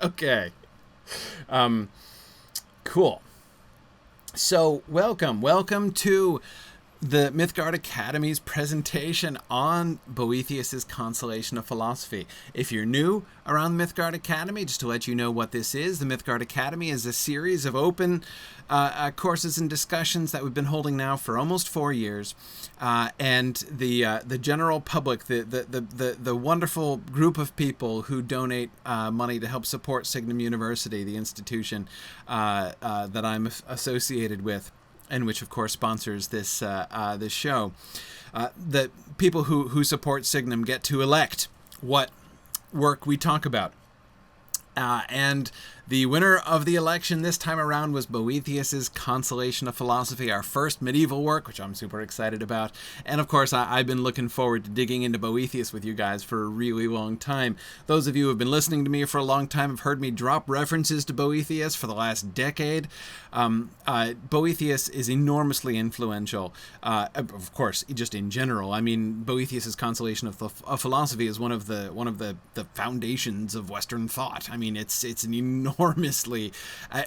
Okay. Um, cool. So, welcome to the Mythgard Academy's presentation on Boethius's Consolation of Philosophy. If you're new around the Mythgard Academy, just to let you know what this is, the Mythgard Academy is a series of open courses and discussions that we've been holding now for almost 4 years, and the general public, the wonderful group of people who donate money to help support Signum University, the institution that I'm associated with, and which of course sponsors this show. The people who support Signum get to elect what work we talk about. And the winner of the election this time around was Boethius's Consolation of Philosophy, our first medieval work, which I'm super excited about. And of course, I've been looking forward to digging into Boethius with you guys for a really long time. Those of you who have been listening to me for a long time have heard me drop references to Boethius for the last decade. Boethius is enormously influential, of course, just in general. I mean, Boethius's Consolation of Philosophy is one of the foundations of Western thought. I mean, it's an enormously,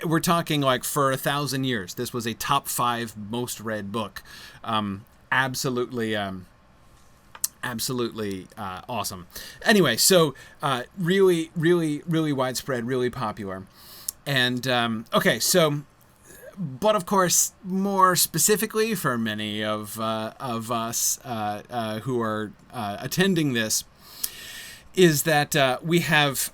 we're talking like for 1,000 years, this was a top 5 most read book. Absolutely awesome. Anyway, so really widespread, really popular. And okay, so, but of course, more specifically for many of us who are attending this, is that we have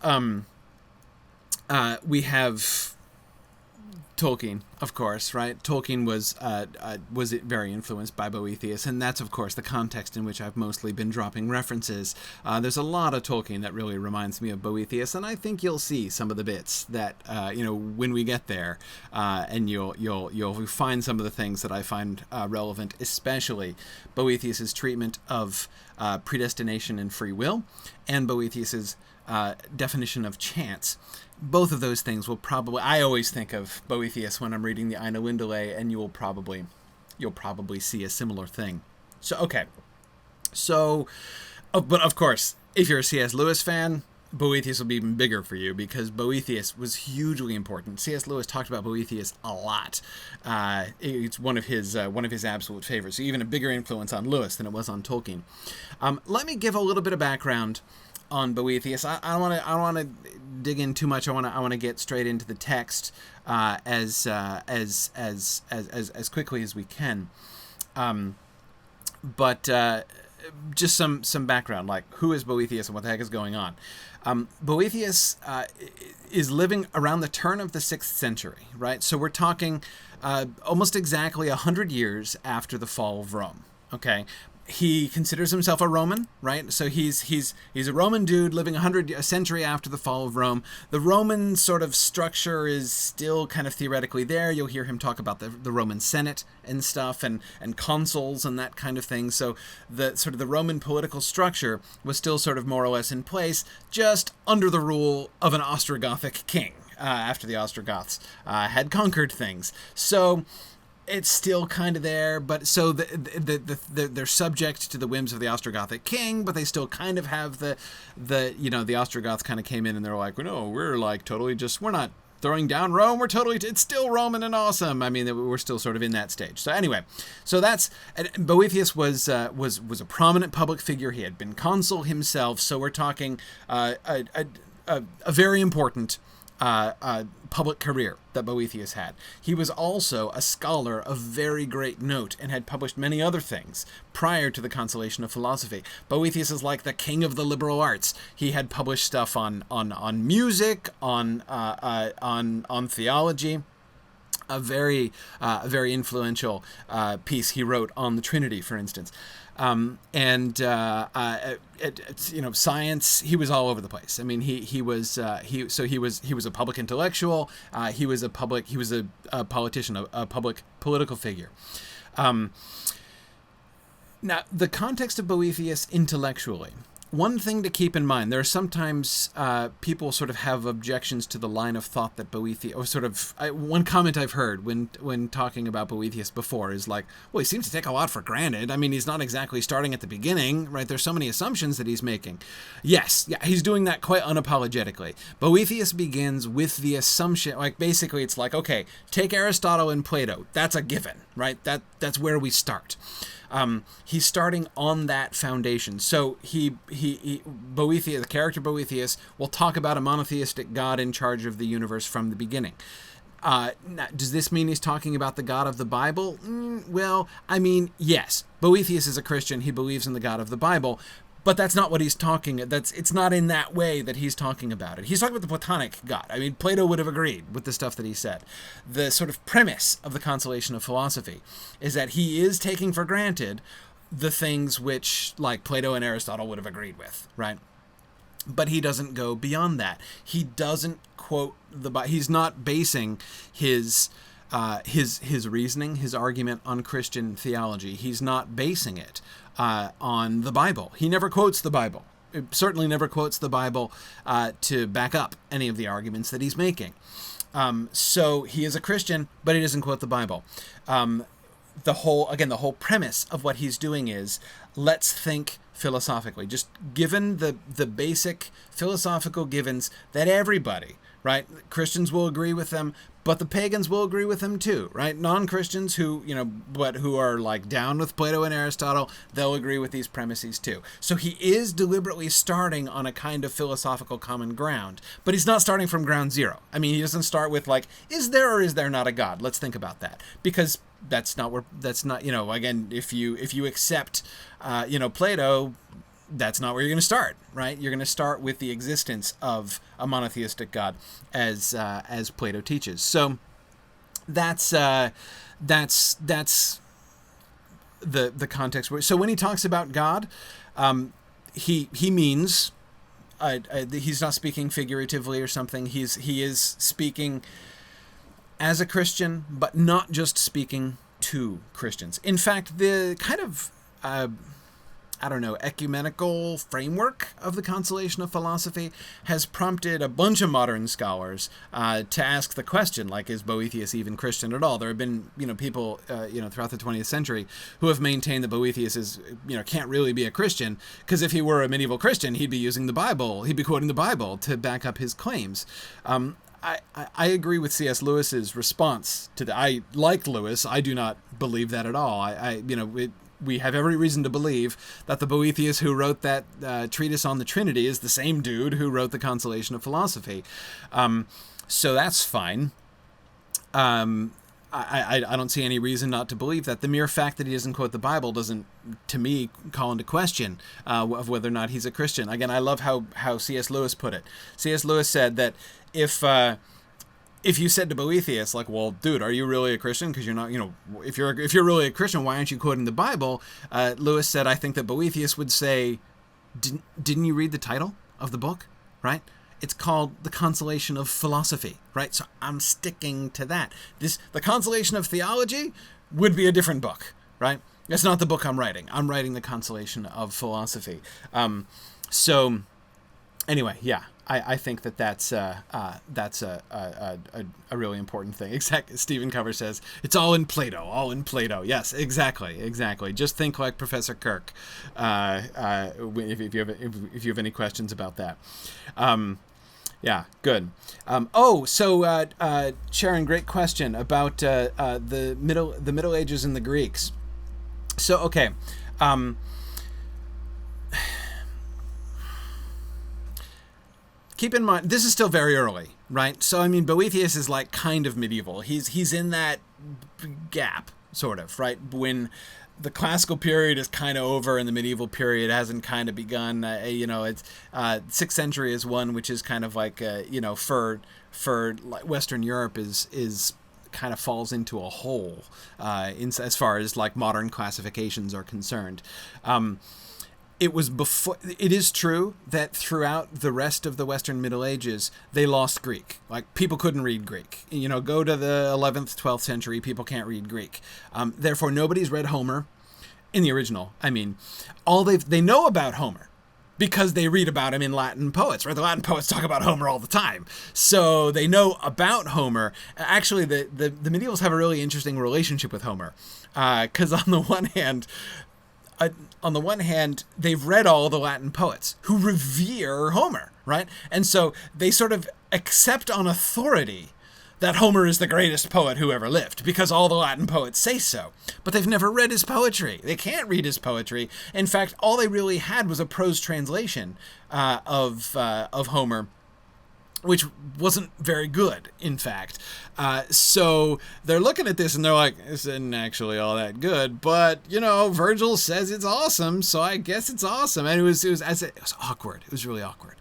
Tolkien, of course, right? Tolkien was very influenced by Boethius, and that's, of course, the context in which I've mostly been dropping references. There's a lot of Tolkien that really reminds me of Boethius, and I think you'll see some of the bits that when we get there, and you'll find some of the things that I find relevant, especially Boethius's treatment of predestination and free will, and Boethius's definition of chance. Both of those things will probably, I always think of Boethius when I'm reading the Ainulindale, and you'll probably see a similar thing. So, okay. So, but of course, if you're a C.S. Lewis fan, Boethius will be even bigger for you, because Boethius was hugely important. C.S. Lewis talked about Boethius a lot. It's one of his absolute favorites. So even a bigger influence on Lewis than it was on Tolkien. Let me give a little bit of background on Boethius. I don't want to dig in too much. I want to get straight into the text as quickly as we can. But just some background, like who is Boethius and what the heck is going on. Boethius is living around the turn of the 6th century, right? So we're talking almost exactly 100 years after the fall of Rome. Okay. He considers himself a Roman, right? So he's a Roman dude living a century after the fall of Rome. The Roman sort of structure is still kind of theoretically there. You'll hear him talk about the Roman Senate and stuff, and consuls and that kind of thing. So the sort of the Roman political structure was still sort of more or less in place, just under the rule of an Ostrogothic king after the Ostrogoths had conquered things. So it's still kind of there, but so they're subject to the whims of the Ostrogothic king, but they still kind of have the Ostrogoths kind of came in and they're like, well, no, we're like totally we're not throwing down Rome. It's still Roman and awesome. I mean, we're still sort of in that stage. So anyway, so Boethius was a prominent public figure. He had been consul himself. So we're talking a very important public career that Boethius had. He was also a scholar of very great note and had published many other things prior to the Consolation of Philosophy. Boethius is like the king of the liberal arts. He had published stuff on music, on theology. A very influential piece he wrote on the Trinity, for instance. Science, he was all over the place. I mean, he was a public intellectual. He was a politician, a public political figure. Now, the context of Boethius intellectually one thing to keep in mind, there are sometimes people sort of have objections to the line of thought that Boethius, or sort of, one comment I've heard when talking about Boethius before is like, well, he seems to take a lot for granted. I mean, he's not exactly starting at the beginning, right? There's so many assumptions that he's making. Yes, yeah, he's doing that quite unapologetically. Boethius begins with the assumption, like basically it's like, okay, take Aristotle and Plato. That's a given, right? That's where we start. He's starting on that foundation. So Boethius, the character Boethius, will talk about a monotheistic God in charge of the universe from the beginning. Does this mean he's talking about the God of the Bible? Well, I mean, yes. Boethius is a Christian. He believes in the God of the Bible. But that's not what he's talking. It's not in that way that he's talking about it. He's talking about the Platonic God. I mean, Plato would have agreed with the stuff that he said. The sort of premise of the consolation of philosophy is that he is taking for granted the things which, like, Plato and Aristotle would have agreed with, right? But he doesn't go beyond that. He doesn't quote the Bible. He's not basing his reasoning, his argument on Christian theology. He's not basing it on the Bible. He never quotes the Bible. It certainly never quotes the Bible to back up any of the arguments that he's making. So he is a Christian, but he doesn't quote the Bible. The whole premise of what he's doing is, let's think philosophically, just given the basic philosophical givens that everybody, right? Christians will agree with them, but the pagans will agree with them too, right? Non-Christians who are like down with Plato and Aristotle, they'll agree with these premises too. So he is deliberately starting on a kind of philosophical common ground, but he's not starting from ground zero. I mean, he doesn't start with like, is there or is there not a God? Let's think about that, because that's not, again, if you accept, Plato, that's not where you're going to start, right? You're going to start with the existence of a monotheistic God, as Plato teaches. So that's the context. So when he talks about God, he means he's not speaking figuratively or something. He is speaking as a Christian, but not just speaking to Christians. In fact, the kind of ecumenical framework of the consolation of philosophy has prompted a bunch of modern scholars to ask the question, like, is Boethius even Christian at all? There have been, people, throughout the 20th century who have maintained that Boethius is, can't really be a Christian, because if he were a medieval Christian, he'd be using the Bible, he'd be quoting the Bible to back up his claims. I agree with C.S. Lewis's response to that. I like Lewis. I do not believe that at all. We have every reason to believe that the Boethius who wrote that treatise on the Trinity is the same dude who wrote the Consolation of Philosophy. So that's fine. I don't see any reason not to believe that. The mere fact that he doesn't quote the Bible doesn't, to me, call into question of whether or not he's a Christian. Again, I love how C.S. Lewis put it. C.S. Lewis said that if you said to Boethius, like, well, dude, are you really a Christian? Because you're not, if you're really a Christian, why aren't you quoting the Bible? Lewis said, I think that Boethius would say, didn't you read the title of the book, right? It's called The Consolation of Philosophy, right? So I'm sticking to that. The Consolation of Theology would be a different book, right? That's not the book I'm writing. I'm writing The Consolation of Philosophy. So anyway, yeah. I think that's a really important thing. Exactly. Stephen Cover says it's all in Plato. Yes, exactly. Just think like Professor Kirk. If you have any questions about that. Yeah, good. So Sharon, great question about the Middle Ages and the Greeks. So okay. Keep in mind, this is still very early, right? So, I mean, Boethius is like kind of medieval. He's in that gap, sort of, right? When the classical period is kind of over and the medieval period hasn't kind of begun. It's 6th century is one which is kind of like, for like Western Europe is kind of falls into a hole as far as like modern classifications are concerned. It was before. It is true that throughout the rest of the Western Middle Ages, they lost Greek. Like, people couldn't read Greek. Go to the 11th, 12th century, people can't read Greek. Therefore, nobody's read Homer in the original. I mean, all they know about Homer, because they read about him in Latin poets, right? The Latin poets talk about Homer all the time. So they know about Homer. Actually, the medievals have a really interesting relationship with Homer. Because on the one hand, they've read all the Latin poets who revere Homer, right? And so they sort of accept on authority that Homer is the greatest poet who ever lived, because all the Latin poets say so. But they've never read his poetry. They can't read his poetry. In fact, all they really had was a prose translation of Homer, which wasn't very good, in fact. So they're looking at this and they're like, this isn't actually all that good, but, Virgil says it's awesome, so I guess it's awesome. And it was awkward. It was really awkward.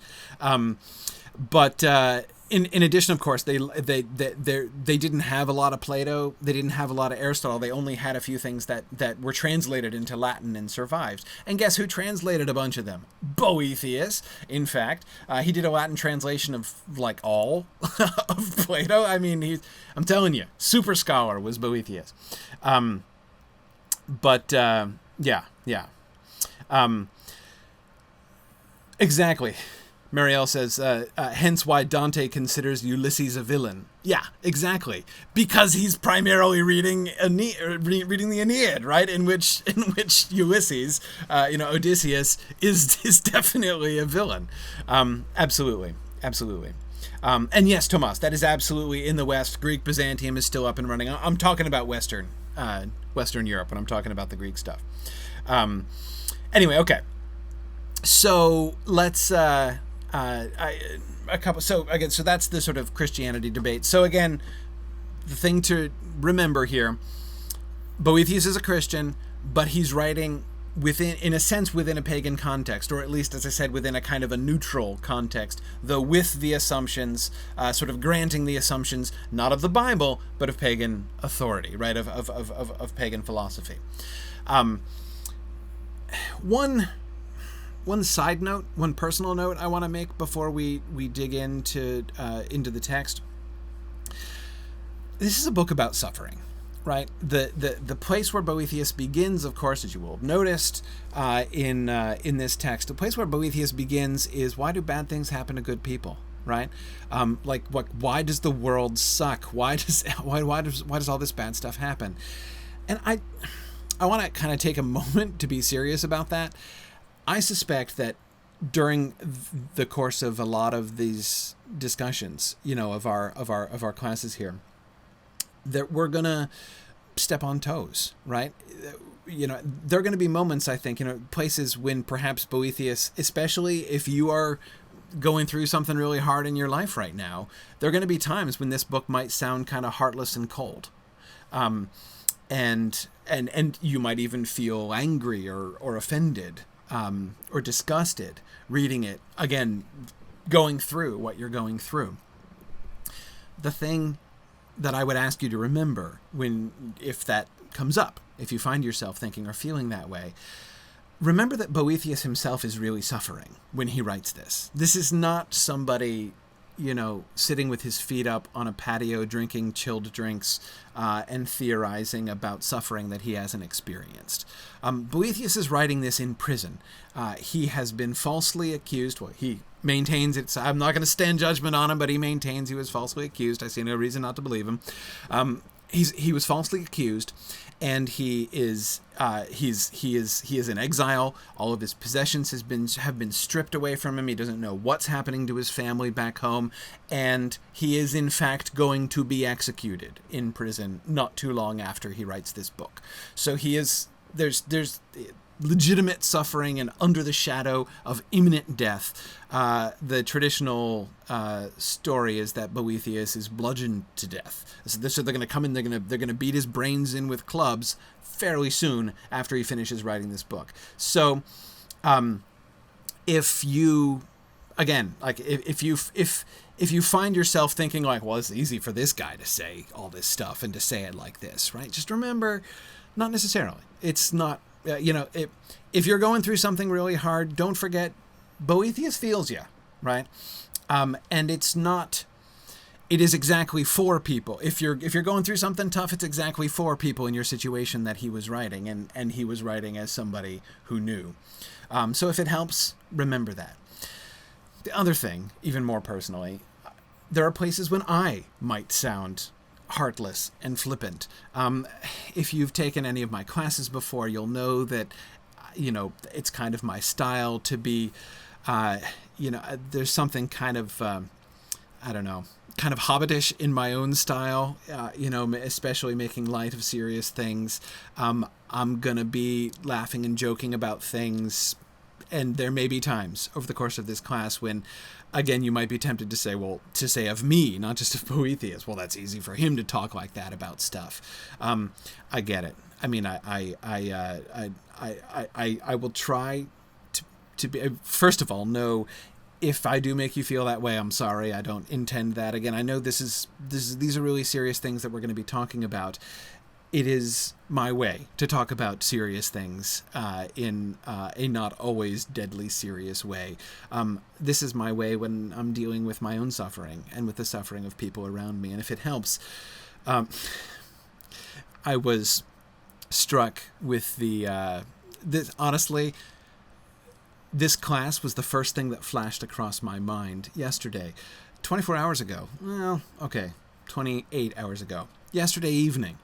In addition, of course, they didn't have a lot of Plato. They didn't have a lot of Aristotle. They only had a few things that were translated into Latin and survived. And guess who translated a bunch of them? Boethius. In fact, he did a Latin translation of like all of Plato. I mean, I'm telling you, super scholar was Boethius. Exactly. Marielle says, hence why Dante considers Ulysses a villain. Yeah, exactly. Because he's primarily reading the Aeneid, right? In which Ulysses, Odysseus is definitely a villain. Absolutely. And yes, Tomas, that is absolutely in the West. Greek Byzantium is still up and running. I'm talking about Western Europe when I'm talking about the Greek stuff. Anyway, okay. So let's so that's the sort of Christianity debate. So again, the thing to remember here, Boethius is a Christian, but he's writing in a sense within a pagan context, or at least, as I said, within a kind of a neutral context, though with the assumptions, sort of granting the assumptions, not of the Bible, but of pagan authority, right? Of pagan philosophy. One side note, one personal note I want to make before we dig into the text. This is a book about suffering, right? The place where Boethius begins, of course, as you will have noticed in this text, the place where Boethius begins is, why do bad things happen to good people, right? Why does the world suck? Why does all this bad stuff happen? And I want to kind of take a moment to be serious about that. I suspect that during the course of a lot of these discussions, of our classes here, that we're gonna step on toes, right? There are going to be moments, I think, places when perhaps Boethius, especially if you are going through something really hard in your life right now, there are going to be times when this book might sound kind of heartless and cold, and you might even feel angry or offended. Or disgusted reading it, again, going through what you're going through. The thing that I would ask you to remember if that comes up, if you find yourself thinking or feeling that way, remember that Boethius himself is really suffering when he writes this. This is not somebody, sitting with his feet up on a patio drinking chilled drinks and theorizing about suffering that he hasn't experienced. Boethius is writing this in prison. He has been falsely accused. Well, he maintains it. I'm not going to stand judgment on him, but he maintains he was falsely accused. I see no reason not to believe him. He was falsely accused, and he is in exile. All of his possessions have been stripped away from him. He doesn't know what's happening to his family back home, and he is in fact going to be executed in prison not too long after he writes this book. So there's legitimate suffering and under the shadow of imminent death. The traditional story is that Boethius is bludgeoned to death. So they're going to come in, they're going to beat his brains in with clubs fairly soon after he finishes writing this book. So if you find yourself thinking like, well, it's easy for this guy to say all this stuff and to say it like this, right? Just remember, not necessarily. It's not. If you're going through something really hard, don't forget Boethius feels you, right? And it's not it is exactly for people. If you're going through something tough, it's exactly for people in your situation that he was writing, and he was writing as somebody who knew. So if it helps, remember that. The other thing, even more personally, there are places when I might sound heartless and flippant. If you've taken any of my classes before, you'll know that, it's kind of my style to be, there's something kind of, kind of hobbitish in my own style, especially making light of serious things. I'm going to be laughing and joking about things, and there may be times over the course of this class when, again, you might be tempted to say of me, not just of Boethius. Well, that's easy for him to talk like that about stuff. I get it. I mean, I will try to be, first of all, know if I do make you feel that way, I'm sorry. I don't intend that. Again, I know these are really serious things that we're going to be talking about. It is my way to talk about serious things in a not always deadly serious way. This is my way when I'm dealing with my own suffering and with the suffering of people around me. And if it helps, I was struck with honestly, this class was the first thing that flashed across my mind yesterday. 24 hours ago. Well, okay, 28 hours ago. Yesterday evening,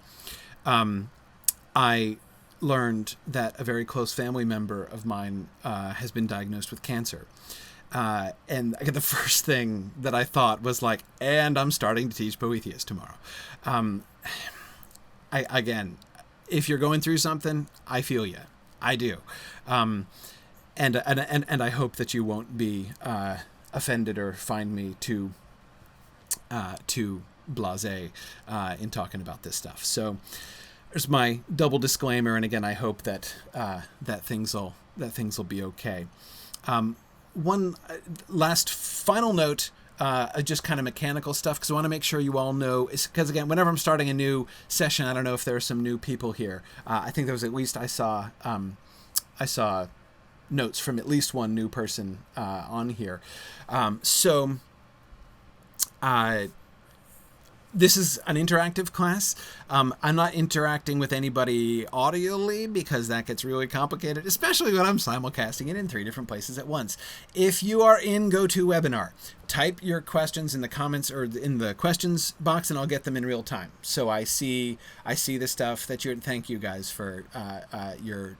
I learned that a very close family member of mine has been diagnosed with cancer. And the first thing that I thought was like, and I'm starting to teach Boethius tomorrow. Again, if you're going through something, I feel you. I do. And I hope that you won't be offended or find me too blasé in talking about this stuff. So there's my double disclaimer, and again, I hope that that things will be okay. One last final note. Just kind of mechanical stuff, because I want to make sure you all know, because again, whenever I'm starting a new session, I don't know if there are some new people here. I think there was at least I saw notes from at least one new person on here. This is an interactive class. I'm not interacting with anybody audially because that gets really complicated, especially when I'm simulcasting it in 3 different places at once. If you are in GoToWebinar, type your questions in the comments or in the questions box, and I'll get them in real time. So I see the stuff that thank you guys for your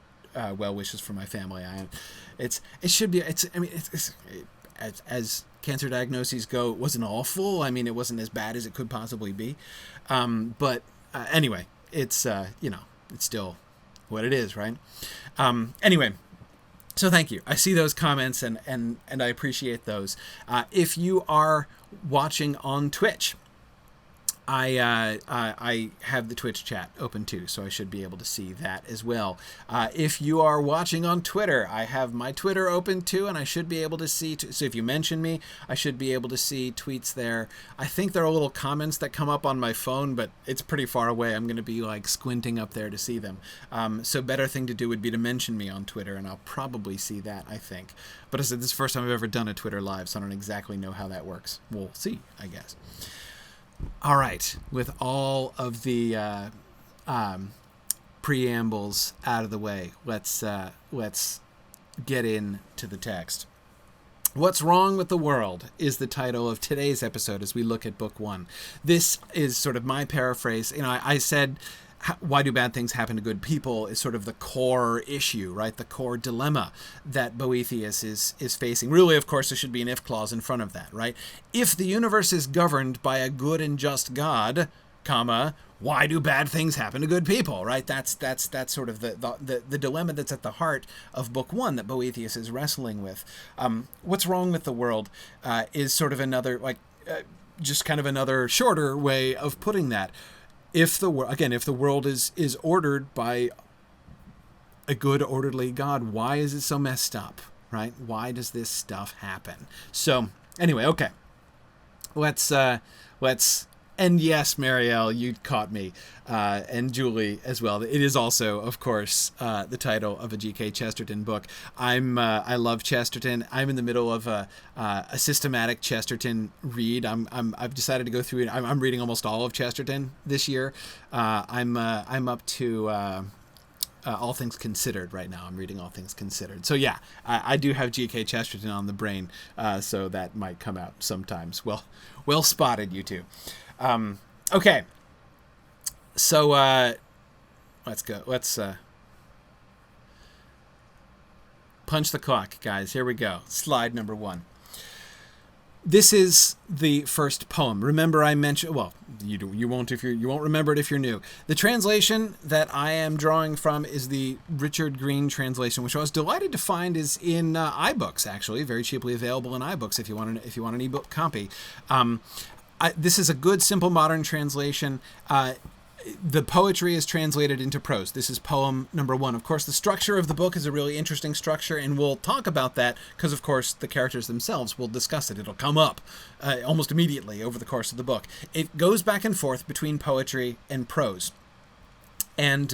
well wishes for my family. As cancer diagnoses go, it wasn't awful. I mean, it wasn't as bad as it could possibly be. But anyway, it's still what it is, right? Anyway, so thank you. I see those comments and I appreciate those. If you are watching on Twitch, I have the Twitch chat open too, so I should be able to see that as well. If you are watching on Twitter, I have my Twitter open too, and I should be able to see. So if you mention me, I should be able to see tweets there. I think there are little comments that come up on my phone, but it's pretty far away. I'm going to be like squinting up there to see them. So better thing to do would be to mention me on Twitter, and I'll probably see that, I think. But as I said, this is the first time I've ever done a Twitter live, so I don't exactly know how that works. We'll see, I guess. All right, with all of the preambles out of the way, let's get into the text. What's Wrong with the World is the title of today's episode as we look at Book 1. This is sort of my paraphrase. I said, why do bad things happen to good people is sort of the core issue, right? The core dilemma that Boethius is facing. Really, of course, there should be an if clause in front of that, right? If the universe is governed by a good and just God, comma, why do bad things happen to good people, right? That's sort of the dilemma that's at the heart of Book 1 that Boethius is wrestling with. What's wrong with the world is sort of another, just kind of another shorter way of putting that. If the world is ordered by a good, orderly God, why is it so messed up, right? Why does this stuff happen? So anyway, okay, let's And yes, Marielle, you caught me, and Julie as well. It is also, of course, the title of a G.K. Chesterton book. I love Chesterton. I'm in the middle of a systematic Chesterton read. I've decided to go through it. I'm reading almost all of Chesterton this year. I'm up to All Things Considered right now. I'm reading All Things Considered. So yeah, I do have G.K. Chesterton on the brain, so that might come out sometimes. Well spotted, you two. Okay. So let's go. Let's punch the clock, guys. Here we go. Slide number 1. This is the first poem. Remember, I mentioned. Well, you won't remember it if you're new. The translation that I am drawing from is the Richard Green translation, which I was delighted to find is in iBooks. Actually, very cheaply available in iBooks if you want an ebook copy. This is a good, simple, modern translation. The poetry is translated into prose. This is poem number 1. Of course, the structure of the book is a really interesting structure, and we'll talk about that because, of course, the characters themselves will discuss it. It'll come up almost immediately over the course of the book. It goes back and forth between poetry and prose. And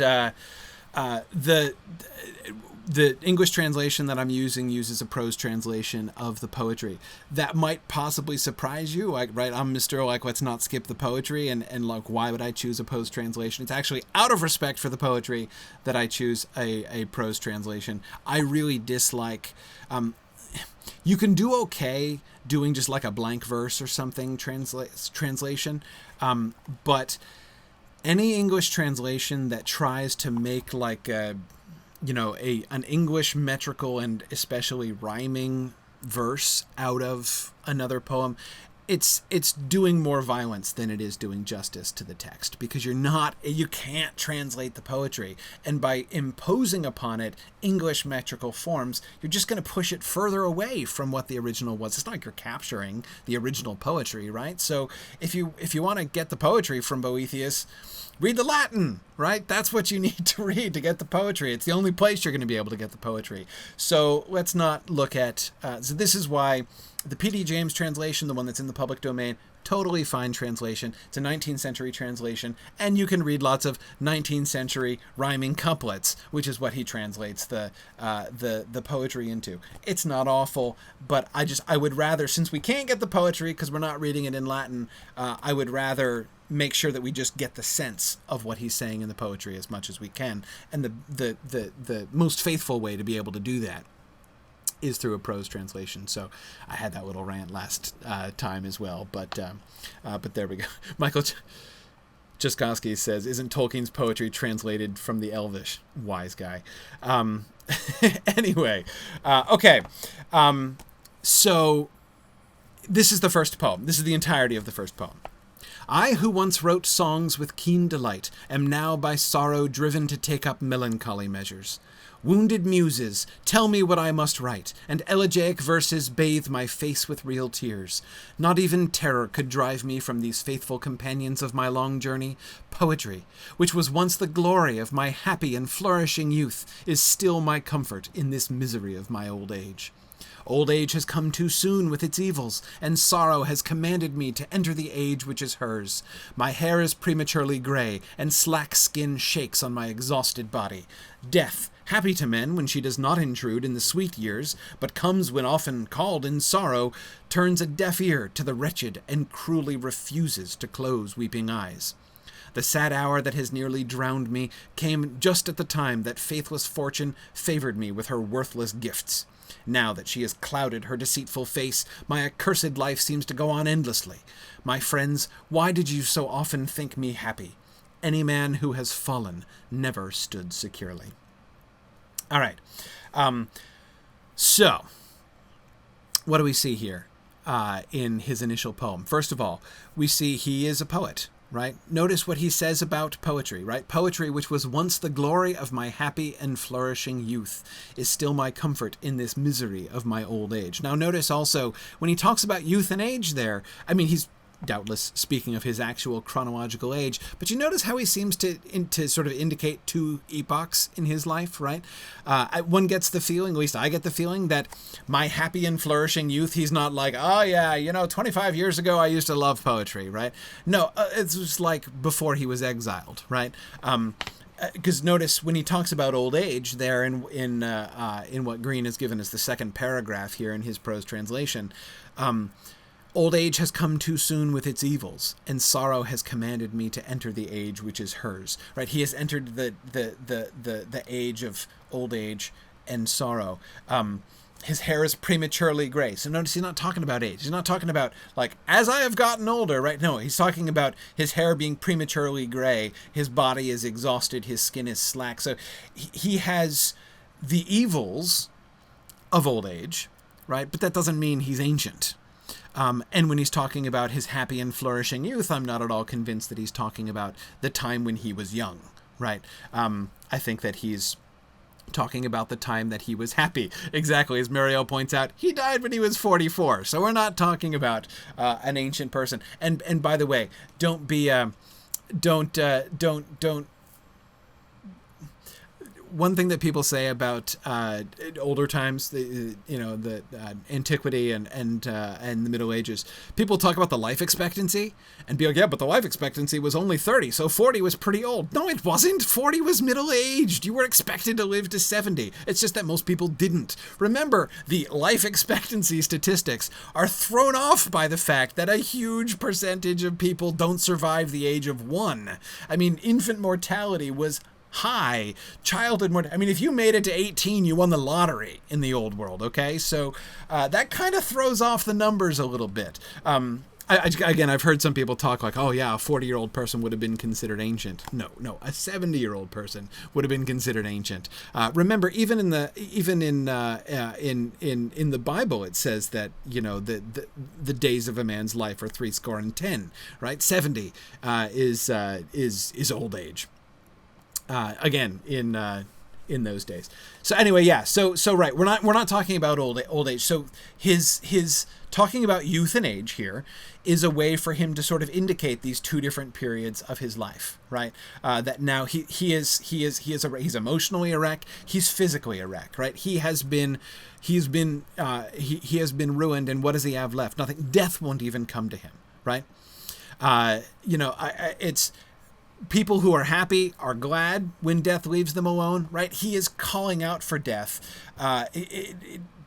the English translation that I'm using uses a prose translation of the poetry. That might possibly surprise you. Like, right, I'm Mr. Like, let's not skip the poetry, and like, why would I choose a prose translation? It's actually out of respect for the poetry that I choose a prose translation. I really dislike... you can do okay doing just like a blank verse or something translation, but any English translation that tries to make like an English metrical and especially rhyming verse out of another poem, it's doing more violence than it is doing justice to the text, because you can't translate the poetry, and by imposing upon it English metrical forms, you're just going to push it further away from what the original was. It's not like you're capturing the original poetry, right? So if you want to get the poetry from Boethius, read the Latin, right? That's what you need to read to get the poetry. It's the only place you're going to be able to get the poetry. So let's not look at... so this is why the P.D. James translation, the one that's in the public domain, totally fine translation. It's a 19th century translation, and you can read lots of 19th century rhyming couplets, which is what he translates the poetry into. It's not awful, but I would rather, since we can't get the poetry because we're not reading it in Latin, I would rather make sure that we just get the sense of what he's saying in the poetry as much as we can. And the most faithful way to be able to do that is through a prose translation. So I had that little rant last time as well, but there we go. Michael Jaskowski says, "Isn't Tolkien's poetry translated from the Elvish?" Wise guy. Anyway, okay. So this is the first poem. This is the entirety of the first poem. I, who once wrote songs with keen delight, am now by sorrow driven to take up melancholy measures. Wounded muses, tell me what I must write, and elegiac verses bathe my face with real tears. Not even terror could drive me from these faithful companions of my long journey. Poetry, which was once the glory of my happy and flourishing youth, is still my comfort in this misery of my old age. Old age has come too soon with its evils, and sorrow has commanded me to enter the age which is hers. My hair is prematurely gray, and slack skin shakes on my exhausted body. Death, happy to men when she does not intrude in the sweet years, but comes when often called in sorrow, turns a deaf ear to the wretched and cruelly refuses to close weeping eyes. The sad hour that has nearly drowned me came just at the time that faithless fortune favored me with her worthless gifts. Now that she has clouded her deceitful face, my accursed life seems to go on endlessly. My friends, why did you so often think me happy? Any man who has fallen never stood securely. All right. So, what do we see here in his initial poem? First of all, we see he is a poet, right? Notice what he says about poetry, right? Poetry, which was once the glory of my happy and flourishing youth, is still my comfort in this misery of my old age. Now, notice also, when he talks about youth and age there, I mean, he's doubtless speaking of his actual chronological age. But you notice how he seems to sort of indicate two epochs in his life, right? One gets the feeling, at least I get the feeling, that my happy and flourishing youth, he's not like, oh yeah, 25 years ago I used to love poetry, right? No, it's just like before he was exiled, right? Because notice when he talks about old age there in what Green has given as the second paragraph here in his prose translation, old age has come too soon with its evils, and sorrow has commanded me to enter the age which is hers. Right? He has entered the age of old age and sorrow. His hair is prematurely gray. So notice he's not talking about age. He's not talking about, like, as I have gotten older, right? No, he's talking about his hair being prematurely gray. His body is exhausted. His skin is slack. So he has the evils of old age, right? But that doesn't mean he's ancient. And when he's talking about his happy and flourishing youth, I'm not at all convinced that he's talking about the time when he was young, right? I think that he's talking about the time that he was happy. Exactly, as Mariel points out, he died when he was 44. So we're not talking about an ancient person. And by the way, don't be don't one thing that people say about older times, the antiquity and the Middle Ages, people talk about the life expectancy and be like, yeah, but the life expectancy was only 30, so 40 was pretty old. No, it wasn't. 40 was middle-aged. You were expected to live to 70. It's just that most people didn't. Remember, the life expectancy statistics are thrown off by the fact that a huge percentage of people don't survive the age of 1. I mean, infant mortality was high. Childhood mortality. I mean, if you made it to 18, you won the lottery in the old world, okay? So that kind of throws off the numbers a little bit. Again, I've heard some people talk like, oh yeah, a 40-year-old person would have been considered ancient. No, a 70-year-old person would have been considered ancient. Remember, even in the Bible, it says that the days of a man's life are 70, right? 70 is old age. Again, in those days. So anyway, yeah. So right, we're not talking about old age. So his talking about youth and age here is a way for him to sort of indicate these two different periods of his life, right? That now he's emotionally a wreck. He's physically a wreck, right? He has been ruined, and what does he have left? Nothing. Death won't even come to him, right? It's. People who are happy are glad when death leaves them alone, right? He is calling out for death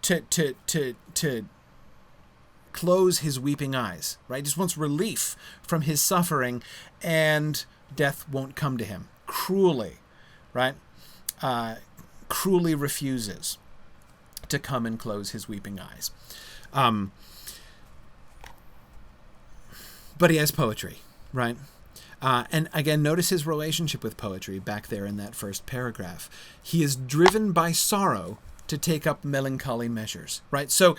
to close his weeping eyes, right? He just wants relief from his suffering, and death won't come to him. Cruelly, right? Cruelly refuses to come and close his weeping eyes. But he has poetry, right? And again, notice his relationship with poetry back there in that first paragraph. He is driven by sorrow to take up melancholy measures, right? So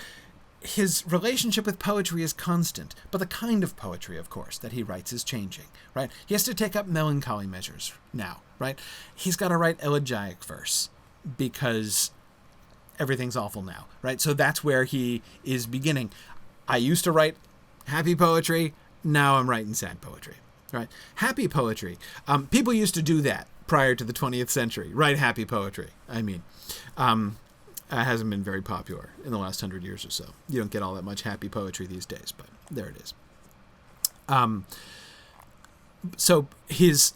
his relationship with poetry is constant, but the kind of poetry, of course, that he writes is changing, right? He has to take up melancholy measures now, right? He's got to write elegiac verse because everything's awful now, right? So that's where he is beginning. I used to write happy poetry. Now I'm writing sad poetry. Right, happy poetry. People used to do that prior to the 20th century. Write happy poetry. I mean, it hasn't been very popular in the last 100 years or so. You don't get all that much happy poetry these days, but there it is. So his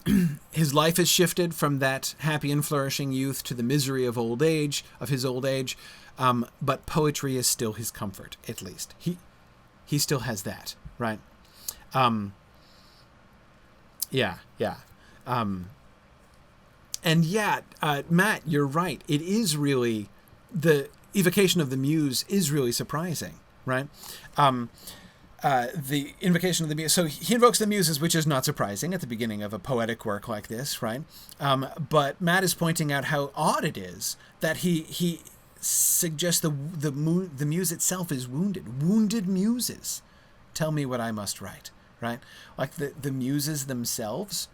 life has shifted from that happy and flourishing youth to the misery of his old age. But poetry is still his comfort, at least. He still has that, right? Yeah. And yet, Matt, you're right. It is really, the evocation of the muse is really surprising, right? The invocation of the muse. So he invokes the muses, which is not surprising at the beginning of a poetic work like this, right? But Matt is pointing out how odd it is that he suggests the muse itself is wounded. Wounded muses. Tell me what I must write. Right? Like the muses themselves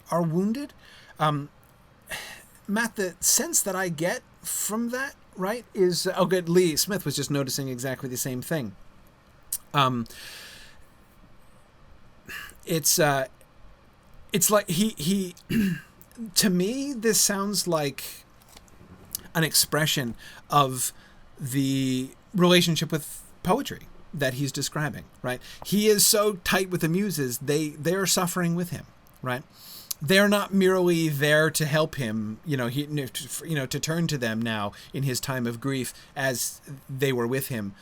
are wounded. Matt, the sense that I get from that, right, is... Oh, good. Lee Smith was just noticing exactly the same thing. it's like he to me, this sounds like an expression of the relationship with poetry that he's describing, right? He is so tight with the muses, they're suffering with him, right? They're not merely there to help him, to turn to them now in his time of grief as they were with him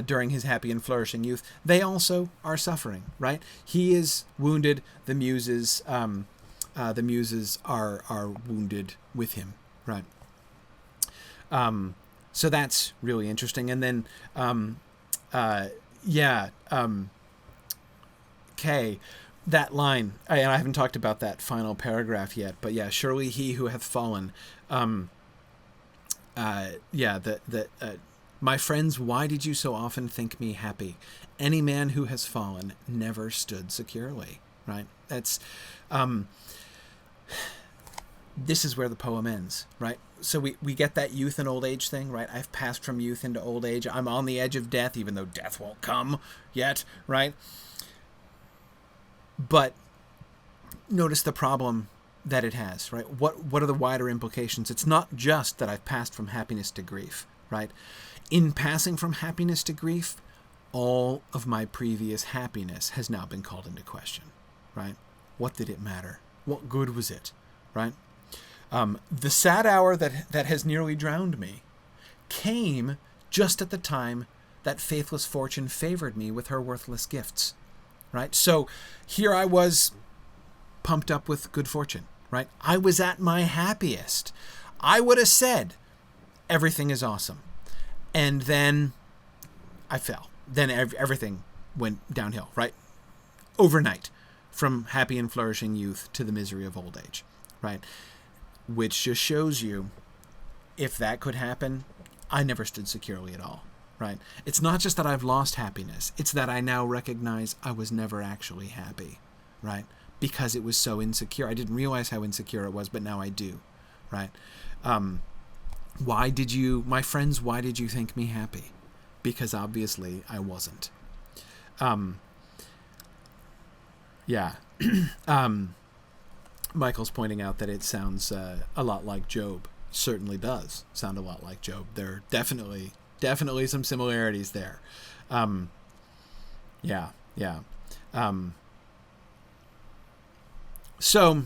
during his happy and flourishing youth. They also are suffering, right? He is wounded. The muses are wounded with him, right? So that's really interesting. And then, that line, and I haven't talked about that final paragraph yet, but yeah, surely he who hath fallen, my friends, why did you so often think me happy? Any man who has fallen never stood securely, right? That's, this is where the poem ends, right? So we get that youth and old age thing, right? I've passed from youth into old age. I'm on the edge of death, even though death won't come yet, right? But notice the problem that it has, right? What are the wider implications? It's not just that I've passed from happiness to grief, right? In passing from happiness to grief, all of my previous happiness has now been called into question, right? What did it matter? What good was it, right? The sad hour that has nearly drowned me came just at the time that faithless fortune favored me with her worthless gifts, right? So here I was pumped up with good fortune, right? I was at my happiest. I would have said everything is awesome. And then I fell. Then everything went downhill, right? Overnight, from happy and flourishing youth to the misery of old age, right? Which just shows you, if that could happen, I never stood securely at all, right? It's not just that I've lost happiness. It's that I now recognize I was never actually happy, right? Because it was so insecure. I didn't realize how insecure it was, but now I do, right? My friends, why did you think me happy? Because obviously I wasn't. Michael's pointing out that it sounds a lot like Job. Certainly does sound a lot like Job. There are definitely some similarities there. So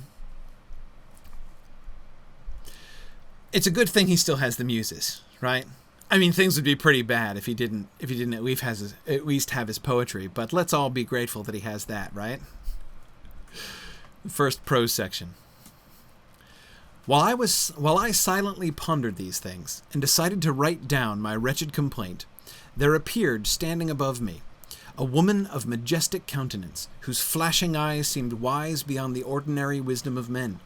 it's a good thing he still has the muses, right? I mean, things would be pretty bad if he didn't at least have his poetry. But let's all be grateful that he has that, right? First prose section. While I silently pondered these things and decided to write down my wretched complaint, there appeared, standing above me, a woman of majestic countenance, whose flashing eyes seemed wise beyond the ordinary wisdom of men.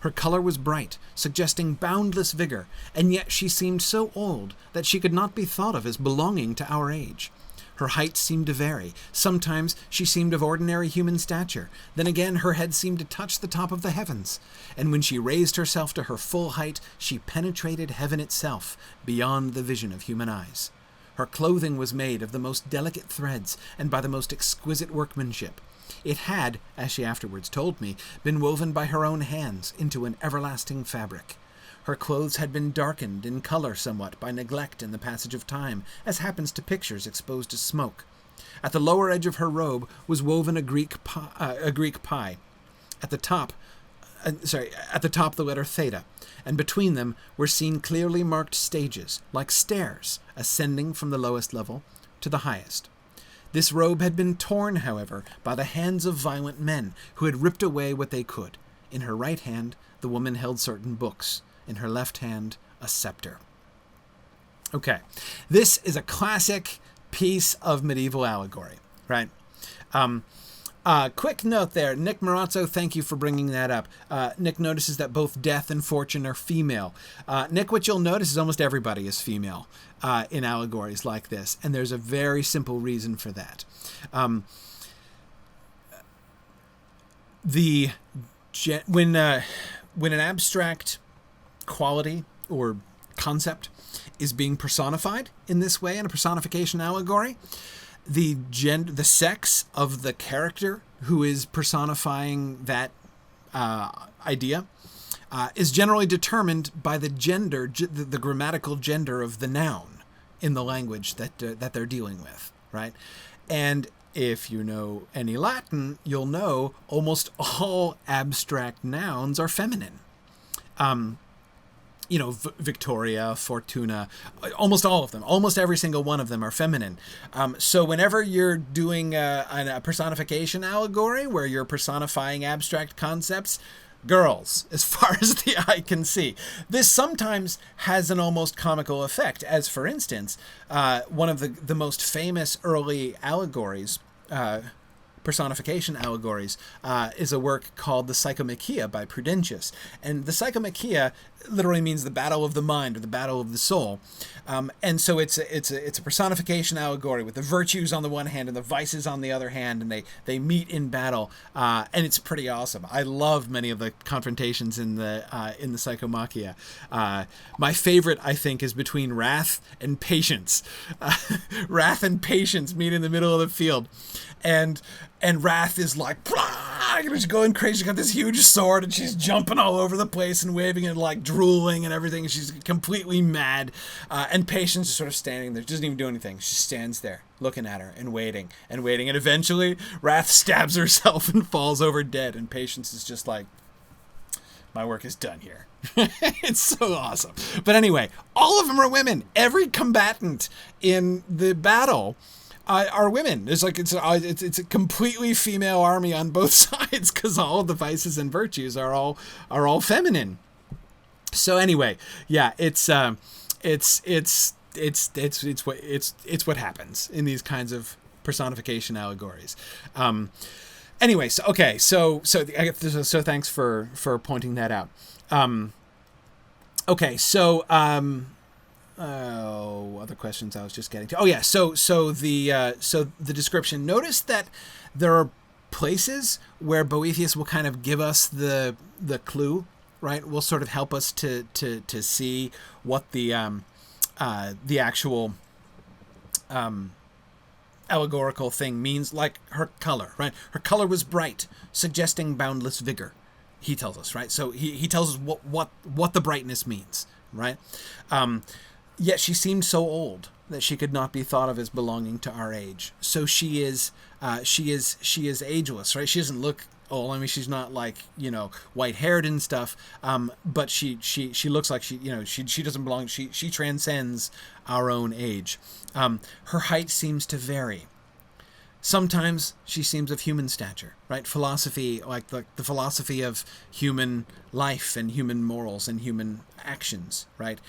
Her color was bright, suggesting boundless vigor, and yet she seemed so old that she could not be thought of as belonging to our age. Her height seemed to vary. Sometimes she seemed of ordinary human stature. Then again her head seemed to touch the top of the heavens. And when she raised herself to her full height, she penetrated heaven itself, beyond the vision of human eyes. Her clothing was made of the most delicate threads, and by the most exquisite workmanship. It had, as she afterwards told me, been woven by her own hands into an everlasting fabric. Her clothes had been darkened in color somewhat by neglect in the passage of time, as happens to pictures exposed to smoke. At the lower edge of her robe was woven a Greek pie. At the top the letter theta, and between them were seen clearly marked stages, like stairs, ascending from the lowest level to the highest. This robe had been torn, however, by the hands of violent men, who had ripped away what they could. In her right hand the woman held certain books. In her left hand, a scepter. Okay, this is a classic piece of medieval allegory, right? Quick note there, Nick Marazzo, thank you for bringing that up. Nick notices that both death and fortune are female. Nick, what you'll notice is almost everybody is female in allegories like this, and there's a very simple reason for that. When an abstract quality or concept is being personified in this way in a personification allegory, the sex of the character who is personifying that idea is generally determined by the gender, the grammatical gender of the noun in the language that they're dealing with, right? And if you know any Latin, you'll know almost all abstract nouns are feminine. Victoria, Fortuna, almost all of them, almost every single one of them are feminine. So whenever you're doing a personification allegory where you're personifying abstract concepts, girls, as far as the eye can see. This sometimes has an almost comical effect, as for instance, one of the most famous early allegories, personification allegories, is a work called the Psychomachia by Prudentius. And the Psychomachia literally means the battle of the mind or the battle of the soul. And so it's a personification allegory with the virtues on the one hand and the vices on the other hand, and they meet in battle. And it's pretty awesome. I love many of the confrontations in the Psychomachia. My favorite, I think, is between Wrath and Patience. Wrath and Patience meet in the middle of the field. And Wrath is like, she's going crazy. She's got this huge sword and she's jumping all over the place and waving and like drooling and everything. She's completely mad. And Patience is sort of standing there. She doesn't even do anything. She stands there looking at her and waiting and waiting. And eventually Wrath stabs herself and falls over dead. And Patience is just like, my work is done here. It's so awesome. But anyway, all of them are women. Every combatant in the battle are women. It's like it's a completely female army on both sides because all of the vices and virtues are all feminine. So anyway, yeah, it's what happens in these kinds of personification allegories. Anyway, so thanks for pointing that out. Other questions I was just getting to. Oh yeah, so the description. Notice that there are places where Boethius will kind of give us the clue, right? Will sort of help us to see what the actual allegorical thing means, like her color, right? Her color was bright, suggesting boundless vigor. He tells us, right? So he tells us what the brightness means, right? Yet she seemed so old that she could not be thought of as belonging to our age. So she is ageless, right? She doesn't look old. I mean, she's not like, white haired and stuff. But she looks like she doesn't belong. She transcends our own age. Her height seems to vary. Sometimes she seems of human stature, right? Philosophy, like the philosophy of human life and human morals and human actions, right?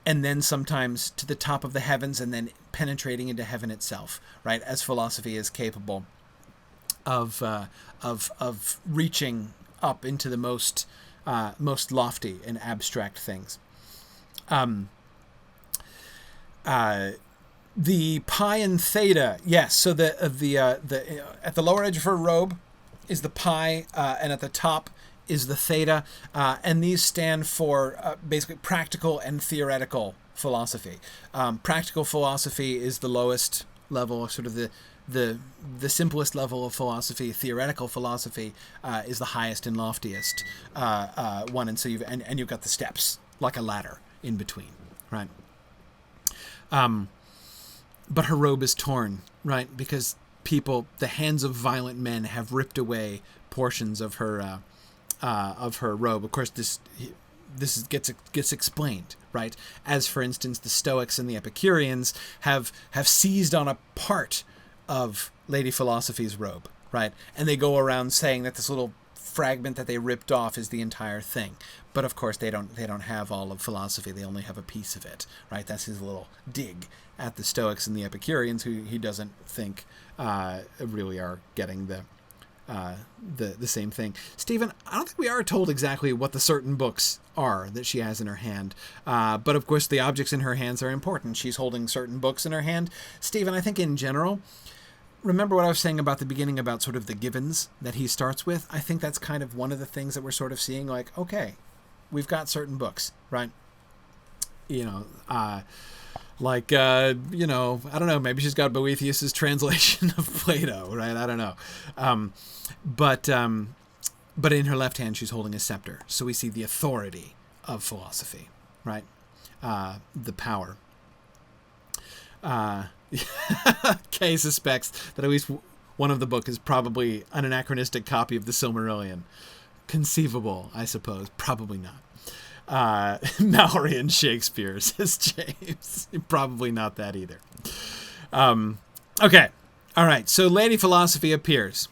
And then sometimes to the top of the heavens and then penetrating into heaven itself, right? As philosophy is capable of reaching up into the most lofty and abstract things. The pi and theta, yes. So the at the lower edge of her robe is the pi, and at the top is the theta, and these stand for basically practical and theoretical philosophy. Practical philosophy is the lowest level, sort of the simplest level of philosophy. Theoretical philosophy is the highest and loftiest one, and so you've got the steps like a ladder in between, right? But her robe is torn, right? Because the hands of violent men have ripped away portions of her robe. Of course, this gets explained, right? As for instance, the Stoics and the Epicureans have seized on a part of Lady Philosophy's robe, right? And they go around saying that this little fragment that they ripped off is the entire thing. But of course, they don't have all of philosophy. They only have a piece of it, right? That's his little dig at the Stoics and the Epicureans, who he doesn't think really are getting the same thing. Stephen, I don't think we are told exactly what the certain books are that she has in her hand. But of course, the objects in her hands are important. She's holding certain books in her hand. Stephen, I think in general, remember what I was saying about the beginning about sort of the givens that he starts with? I think that's kind of one of the things that we're sort of seeing, like, okay, we've got certain books, right? You know, I don't know, maybe she's got Boethius's translation of Plato, right? I don't know. But in her left hand, she's holding a scepter. So we see the authority of philosophy, right? The power. Kay suspects that at least one of the book is probably an anachronistic copy of the Silmarillion. Conceivable, I suppose. Probably not. Mallory and Shakespeare, says James. Probably not that either. Okay. All right. So Lady Philosophy appears.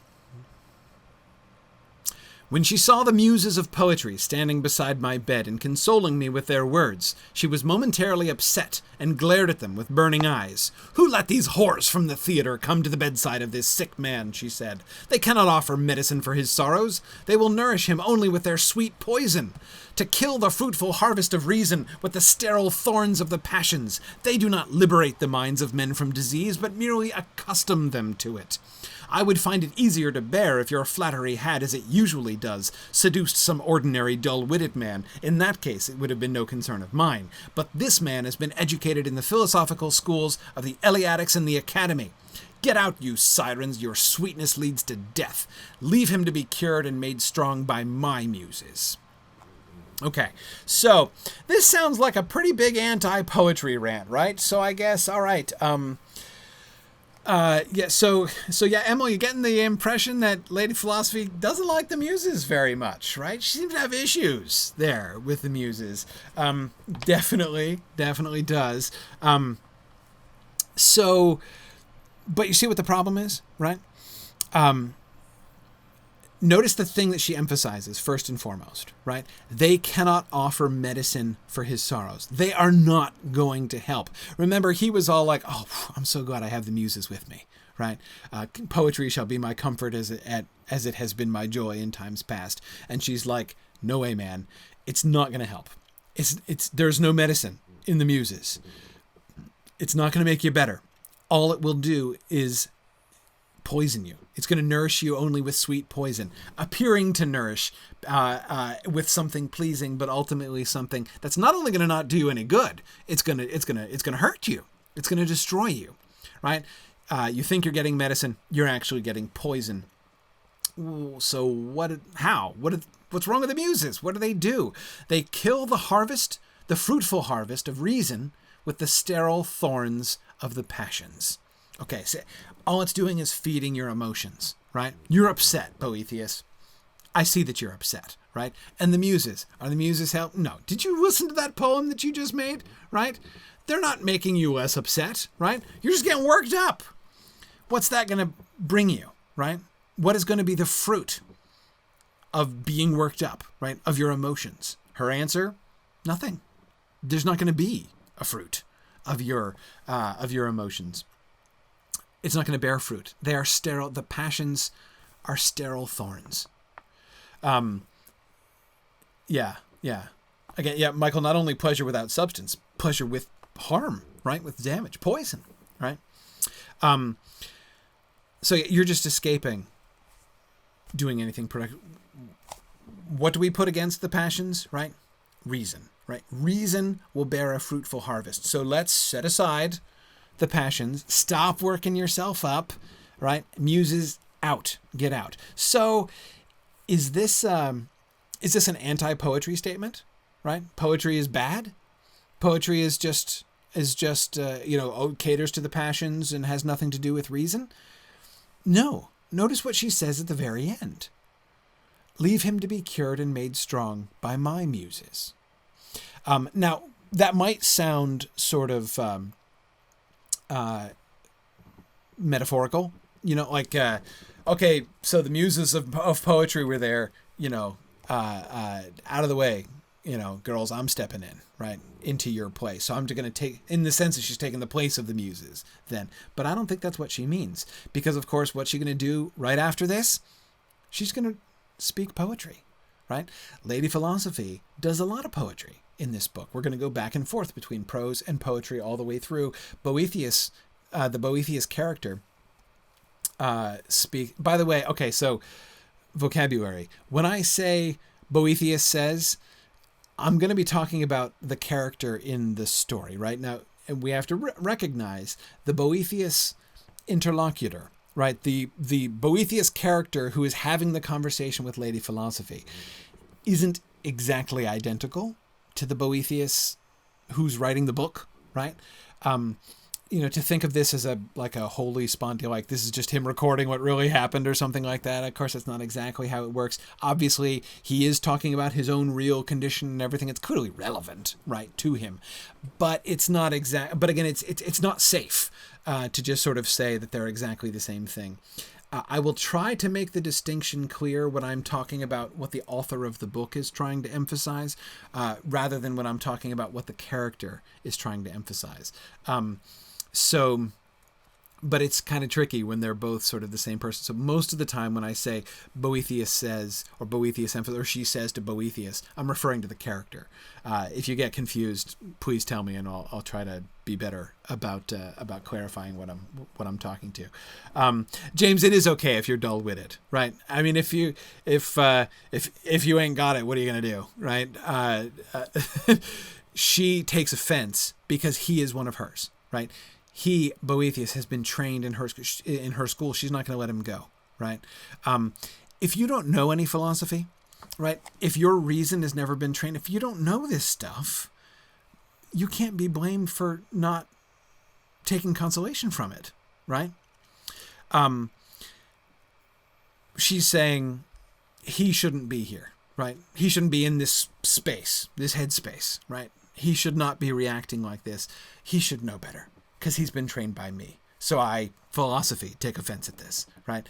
When she saw the muses of poetry standing beside my bed and consoling me with their words, she was momentarily upset and glared at them with burning eyes. "Who let these whores from the theater come to the bedside of this sick man?" she said. "They cannot offer medicine for his sorrows. They will nourish him only with their sweet poison. To kill the fruitful harvest of reason with the sterile thorns of the passions. They do not liberate the minds of men from disease, but merely accustom them to it. I would find it easier to bear if your flattery had, as it usually does, seduced some ordinary dull-witted man. In that case, it would have been no concern of mine. But this man has been educated in the philosophical schools of the Eleatics and the Academy. Get out, you sirens, your sweetness leads to death. Leave him to be cured and made strong by my muses." Okay, so this sounds like a pretty big anti-poetry rant, right? So I guess, all right, so Emily, you're getting the impression that Lady Philosophy doesn't like the muses very much, right? She seems to have issues there with the muses. Definitely does. But you see what the problem is, right? Notice the thing that she emphasizes first and foremost, right? They cannot offer medicine for his sorrows. They are not going to help. Remember, he was all like, "Oh, I'm so glad I have the muses with me," right? Poetry shall be my comfort as it has been my joy in times past. And she's like, "No way, man. It's not going to help. There's no medicine in the muses. It's not going to make you better. All it will do is poison you. It's going to nourish you only with sweet poison, appearing to nourish with something pleasing, but ultimately something that's not only going to not do you any good. It's going to hurt you. It's going to destroy you, right? You think you're getting medicine, you're actually getting poison. So what? How? What's wrong with the muses? What do? They kill the harvest, the fruitful harvest of reason, with the sterile thorns of the passions. Okay, so all it's doing is feeding your emotions, right? You're upset, Boethius. I see that you're upset, right? And the muses, are the muses help? No. Did you listen to that poem that you just made, right? They're not making you less upset, right? You're just getting worked up. What's that going to bring you, right? What is going to be the fruit of being worked up, right? Of your emotions? Her answer, nothing. There's not going to be a fruit of your emotions. It's not going to bear fruit. They are sterile. The passions are sterile thorns. Again, Michael, not only pleasure without substance, pleasure with harm, right? With damage, poison, right? So you're just escaping doing anything productive. What do we put against the passions, right? Reason, right? Reason will bear a fruitful harvest. So let's set aside the passions, stop working yourself up, right? Muses out, get out. So is this an anti-poetry statement, right? Poetry is bad. Poetry is just caters to the passions and has nothing to do with reason. No. Notice what she says at the very end. Leave him to be cured and made strong by my muses. Now that might sound sort of metaphorical, okay, so the muses of poetry were there, out of the way, girls, I'm stepping in, right, into your place. So I'm going to take, in the sense that she's taking the place of the muses then. But I don't think that's what she means. Because, of course, what's she going to do right after this? She's going to speak poetry, right? Lady Philosophy does a lot of poetry in this book. We're going to go back and forth between prose and poetry all the way through. Boethius, the Boethius character, by the way, okay, so vocabulary. When I say Boethius says, I'm going to be talking about the character in the story, right? Now, and we have to recognize the Boethius interlocutor, right? The Boethius character who is having the conversation with Lady Philosophy isn't exactly identical to the Boethius who's writing the book, right? To think of this as a holy spontaneous, like this is just him recording what really happened or something like that. Of course, that's not exactly how it works. Obviously, he is talking about his own real condition and everything. It's clearly relevant, right, to him, but it's not exact. But again, it's not safe to just sort of say that they're exactly the same thing. I will try to make the distinction clear when I'm talking about what the author of the book is trying to emphasize, rather than when I'm talking about what the character is trying to emphasize. But it's kind of tricky when they're both sort of the same person. So most of the time when I say Boethius says, or Boethius emphasizes, or she says to Boethius, I'm referring to the character. If you get confused, please tell me, and I'll try to be better about clarifying what I'm talking to. James, it is okay if you're dull-witted, right? I mean, if you ain't got it, what are you gonna do, right? She takes offense because he is one of hers, right? He, Boethius, has been trained in her school. She's not going to let him go, right? If you don't know any philosophy, right? If your reason has never been trained, if you don't know this stuff, you can't be blamed for not taking consolation from it, right? She's saying he shouldn't be here, right? He shouldn't be in this space, this headspace, right? He should not be reacting like this. He should know better, because he's been trained by me. So I, philosophy, take offense at this, right?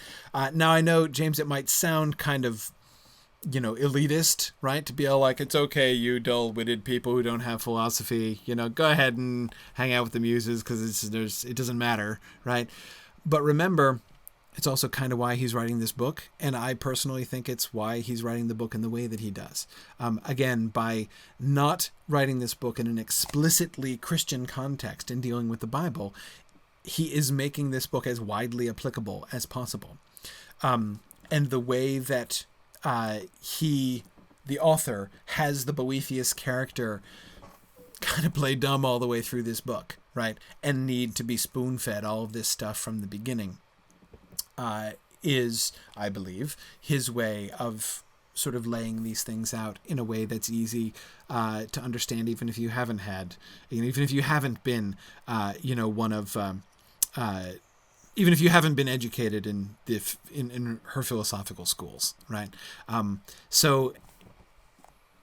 Now I know, James, it might sound kind of, elitist, right? To be all like, it's okay, you dull-witted people who don't have philosophy, go ahead and hang out with the muses because it doesn't matter, right? But remember, it's also kind of why he's writing this book, and I personally think it's why he's writing the book in the way that he does. Again, by not writing this book in an explicitly Christian context in dealing with the Bible, he is making this book as widely applicable as possible. And the way that the author, has the Boethius character kind of play dumb all the way through this book, right? And need to be spoon-fed all of this stuff from the beginning. Is, I believe, his way of sort of laying these things out in a way that's easy to understand, even if you haven't been, even if you haven't been educated in her philosophical schools, right? So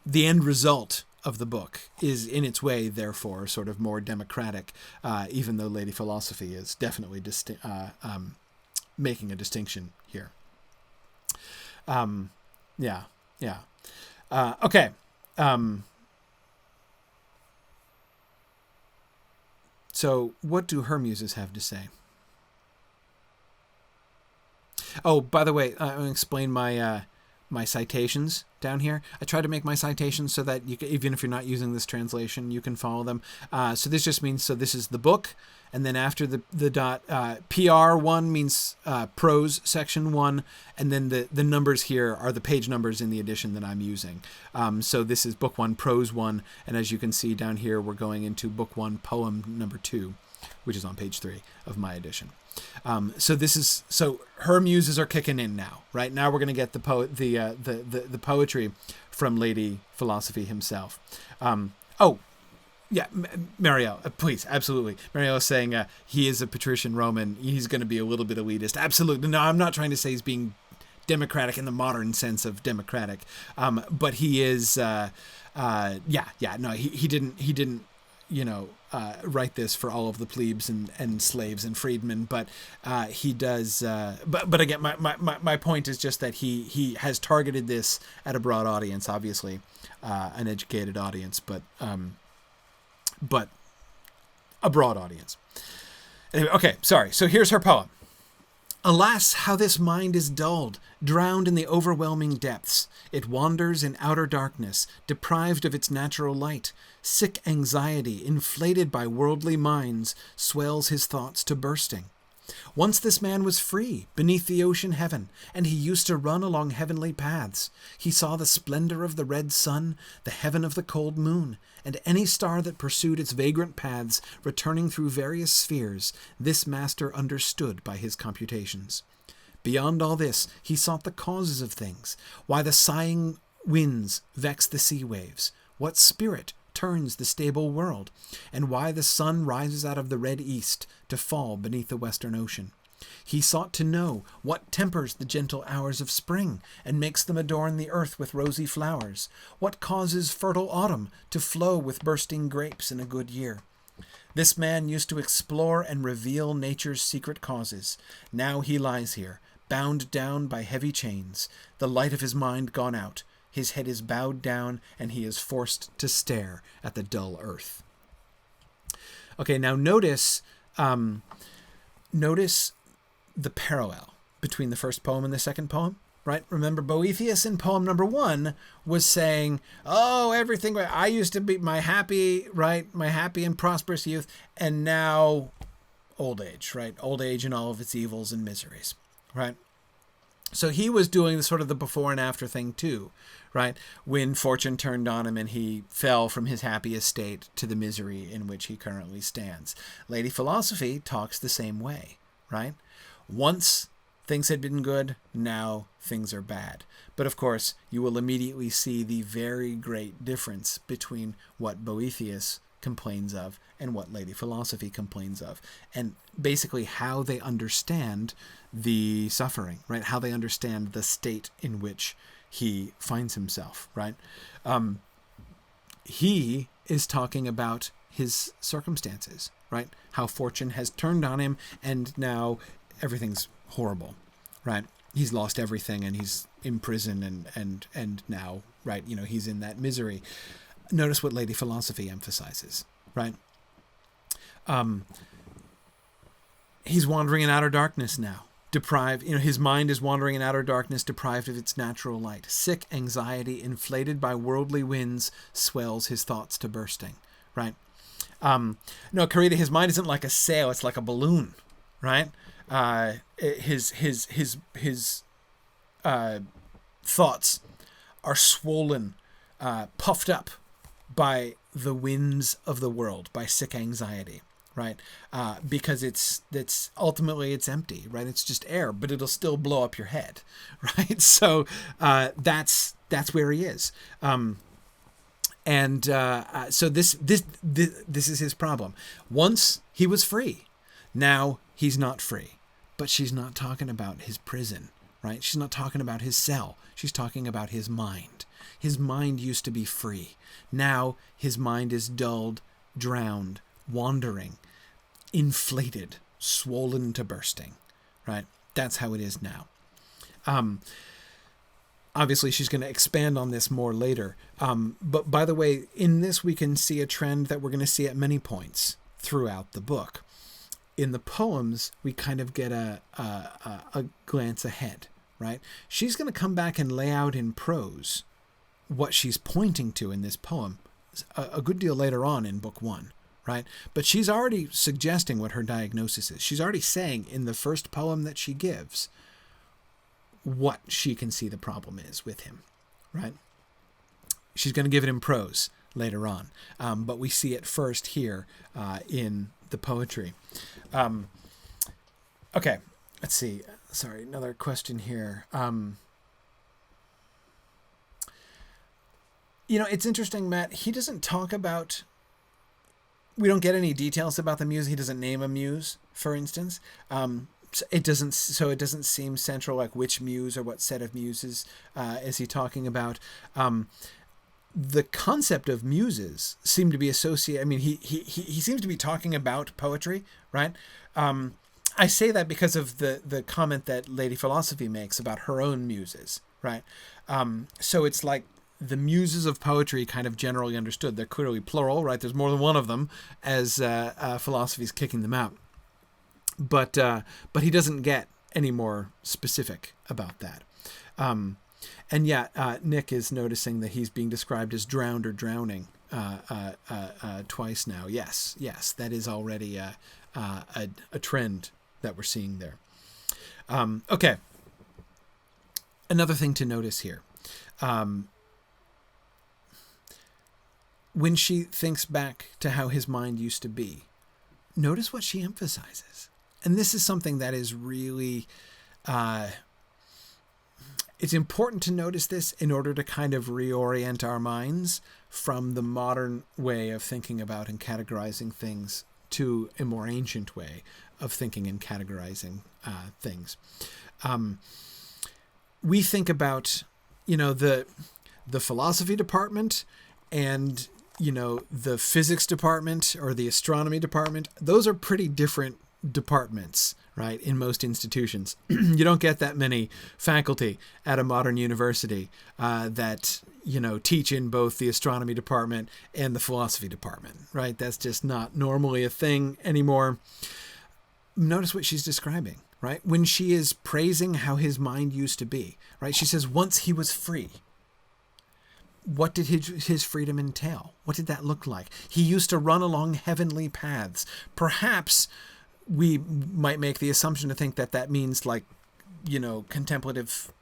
the end result of the book is, in its way, therefore, sort of more democratic, even though Lady Philosophy is definitely making a distinction here. Okay. So what do her muses have to say? Oh, by the way, I'm going to explain my citations down here. I try to make my citations so that you can, even if you're not using this translation, you can follow them. So this just means, so this is the book, and then after the dot, PR1 means prose section 1, and then the numbers here are the page numbers in the edition that I'm using. So this is book 1, prose 1, and as you can see down here, we're going into book 1, poem number 2, which is on page 3 of my edition. So her muses are kicking in now, right? Now we're going to get the poetry from Lady Philosophy himself. Yeah, Marielle, please, absolutely. Marielle is saying he is a patrician Roman. He's going to be a little bit elitist. Absolutely. No, I'm not trying to say he's being democratic in the modern sense of democratic, but he is. He didn't. Write this for all of the plebes and slaves and freedmen, but he does. But again, my point is just that he has targeted this at a broad audience, obviously, an educated audience, but a broad audience. Anyway, okay, sorry. So here's her poem. Alas, how this mind is dulled, drowned in the overwhelming depths. It wanders in outer darkness, deprived of its natural light. Sick anxiety, inflated by worldly minds, swells his thoughts to bursting. Once this man was free beneath the ocean heaven, and he used to run along heavenly paths. He saw the splendor of the red sun, the heaven of the cold moon, and any star that pursued its vagrant paths, returning through various spheres. This master understood by his computations. Beyond all this, he sought the causes of things, why the sighing winds vex the sea waves, what spirit turns the stable world, and why the sun rises out of the red east to fall beneath the western ocean. He sought to know what tempers the gentle hours of spring and makes them adorn the earth with rosy flowers, what causes fertile autumn to flow with bursting grapes in a good year. This man used to explore and reveal nature's secret causes. Now he lies here, bound down by heavy chains, the light of his mind gone out. His head is bowed down, and he is forced to stare at the dull earth. Okay, now notice the parallel between the first poem and the second poem, right? Remember, Boethius in poem number 1 was saying, oh, everything, I used to be my happy and prosperous youth, and now old age, right? Old age and all of its evils and miseries, right? So he was doing sort of the before and after thing too, right? When fortune turned on him and he fell from his happy estate to the misery in which he currently stands. Lady Philosophy talks the same way, right? Once things had been good, now things are bad. But of course, you will immediately see the very great difference between what Boethius complains of and what Lady Philosophy complains of, and basically how they understand the suffering, right? How they understand the state in which he finds himself, right? He is talking about his circumstances, right? How fortune has turned on him and now everything's horrible, right? He's lost everything and he's in prison and now, right, he's in that misery. Notice what Lady Philosophy emphasizes, right? He's wandering in outer darkness now, deprived, his mind is wandering in outer darkness, deprived of its natural light. Sick anxiety, inflated by worldly winds, swells his thoughts to bursting, right? No, Carita, his mind isn't like a sail, it's like a balloon, right? His thoughts are swollen, puffed up by the winds of the world, by sick anxiety, right? Because it's ultimately it's empty, right? It's just air, but it'll still blow up your head, right? So that's where he is, so this is his problem. Once he was free, now he's not free. But she's not talking about his prison, right? She's not talking about his cell. She's talking about his mind. His mind used to be free. Now his mind is dulled, drowned, wandering, inflated, swollen to bursting, right? That's how it is now. Obviously, she's going to expand on this more later. But by the way, in this, we can see a trend that we're going to see at many points throughout the book. In the poems, we kind of get a glance ahead, right? She's going to come back and lay out in prose what she's pointing to in this poem a good deal later on in book 1, right? But she's already suggesting what her diagnosis is. She's already saying in the first poem that she gives what she can see the problem is with him, right? She's going to give it in prose later on, but we see it first here in the poetry. Okay, let's see. Sorry, another question here. It's interesting, Matt. He doesn't talk about. We don't get any details about the muse. He doesn't name a muse, for instance. It doesn't seem central, like which muse or what set of muses is he talking about. The concept of muses seem to be associated. I mean, he seems to be talking about poetry, right? I say that because of the comment that Lady Philosophy makes about her own muses, right? So it's like the muses of poetry kind of generally understood. They're clearly plural, right? There's more than one of them, as philosophy's kicking them out. But he doesn't get any more specific about that. And yet, Nick is noticing that he's being described as drowned or drowning twice now. Yes, that is already a trend that we're seeing there. Okay. Another thing to notice here. When she thinks back to how his mind used to be, notice what she emphasizes. And this is something that is really, it's important to notice this in order to kind of reorient our minds from the modern way of thinking about and categorizing things to a more ancient way of thinking and categorizing things. We think about, the philosophy department and, the physics department or the astronomy department. Those are pretty different departments, right? In most institutions, you don't get that many faculty at a modern university that, teach in both the astronomy department and the philosophy department, right? That's just not normally a thing anymore. Notice what she's describing, right? When she is praising how his mind used to be, right? She says, once he was free. What did his freedom entail? What did that look like? He used to run along heavenly paths. Perhaps we might make the assumption to think that that means like, contemplative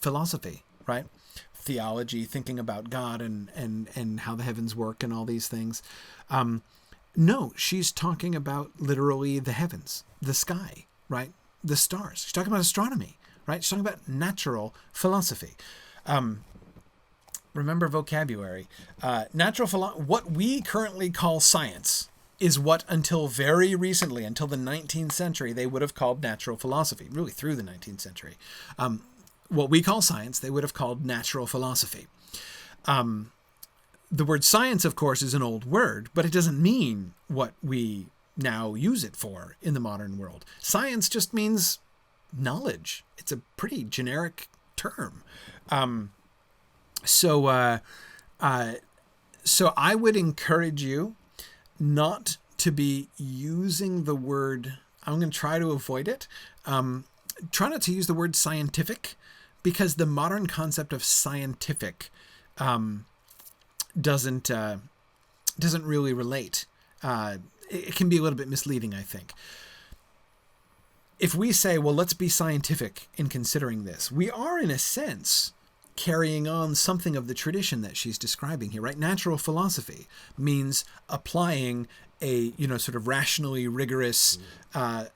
philosophy, right? Theology, thinking about God and how the heavens work and all these things. No, she's talking about literally the heavens, the sky, right? The stars. She's talking about astronomy, right? She's talking about natural philosophy. Remember vocabulary. What we currently call science is what until very recently, until the 19th century, they would have called natural philosophy, really through the 19th century. What we call science, they would have called natural philosophy. The word science, of course, is an old word, but it doesn't mean what we now use it for in the modern world. Science just means knowledge. It's a pretty generic term. So I would encourage you not to be using the word, I'm going to try to avoid it. Try not to use the word scientific, because the modern concept of scientific doesn't really relate. It can be a little bit misleading, I think. If we say, well, let's be scientific in considering this, we are, in a sense, carrying on something of the tradition that she's describing here, right? Natural philosophy means applying a, sort of rationally rigorous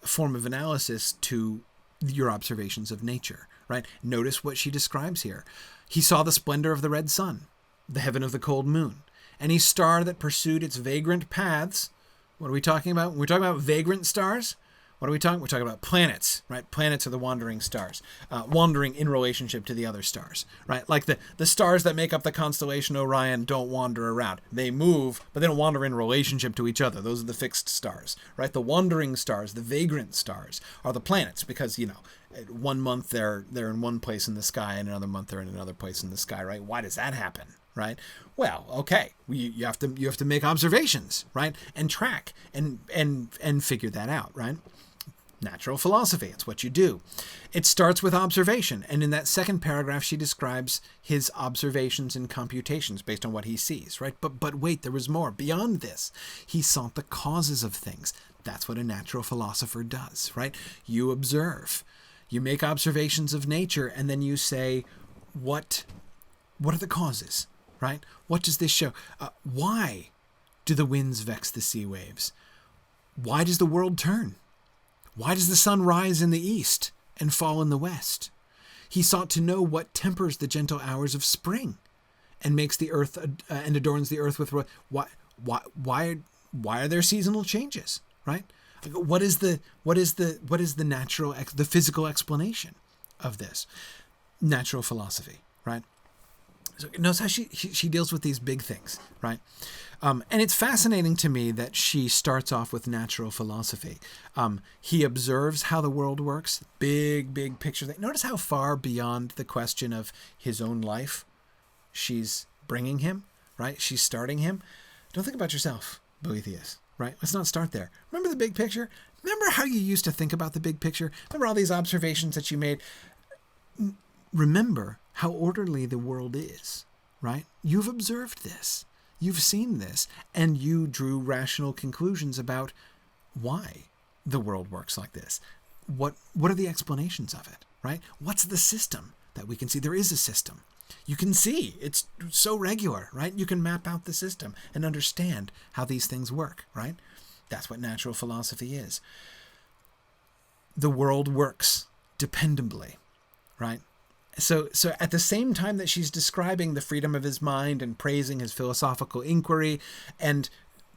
form of analysis to your observations of nature, right? Notice what she describes here. He saw the splendor of the red sun, the heaven of the cold moon, any star that pursued its vagrant paths. What are we talking about? We're talking about vagrant stars. What are we talking? We're talking about planets, right? Planets are the wandering stars, wandering in relationship to the other stars, right? Like the stars that make up the constellation Orion don't wander around. They move, but they don't wander in relationship to each other. Those are the fixed stars, right? The wandering stars, the vagrant stars, are the planets because, 1 month they're in one place in the sky and another month they're in another place in the sky, right? Why does that happen? Right? Well, okay. You have to make observations, right? And track and figure that out, right? Natural philosophy. It's what you do. It starts with observation. And in that second paragraph, she describes his observations and computations based on what he sees, right? But wait, there was more. Beyond this, he sought the causes of things. That's what a natural philosopher does, right? You observe. You make observations of nature, and then you say, what are the causes, right? What does this show? Why do the winds vex the sea waves? Why does the world turn? Why does the sun rise in the east and fall in the west? He sought to know what tempers the gentle hours of spring and makes the earth and adorns the earth with why are there seasonal changes, right? What is the natural, the physical explanation of this? Natural philosophy, right? So notice how she deals with these big things, right? And it's fascinating to me that she starts off with natural philosophy. He observes how the world works, big picture thing. Notice how far beyond the question of his own life she's bringing him, right? She's starting him. Don't think about yourself, Boethius, right? Let's not start there. Remember the big picture? Remember how you used to think about the big picture? Remember all these observations that you made? Remember how orderly the world is, right? You've observed this. You've seen this, and you drew rational conclusions about why. the world works like this? What are the explanations of it, right? What's the system that we can see? There is a system. You can see it's so regular, right? You can map out the system and understand how these things work, right? That's what natural philosophy is. The world works dependably, right? So at the same time that she's describing the freedom of his mind and praising his philosophical inquiry, and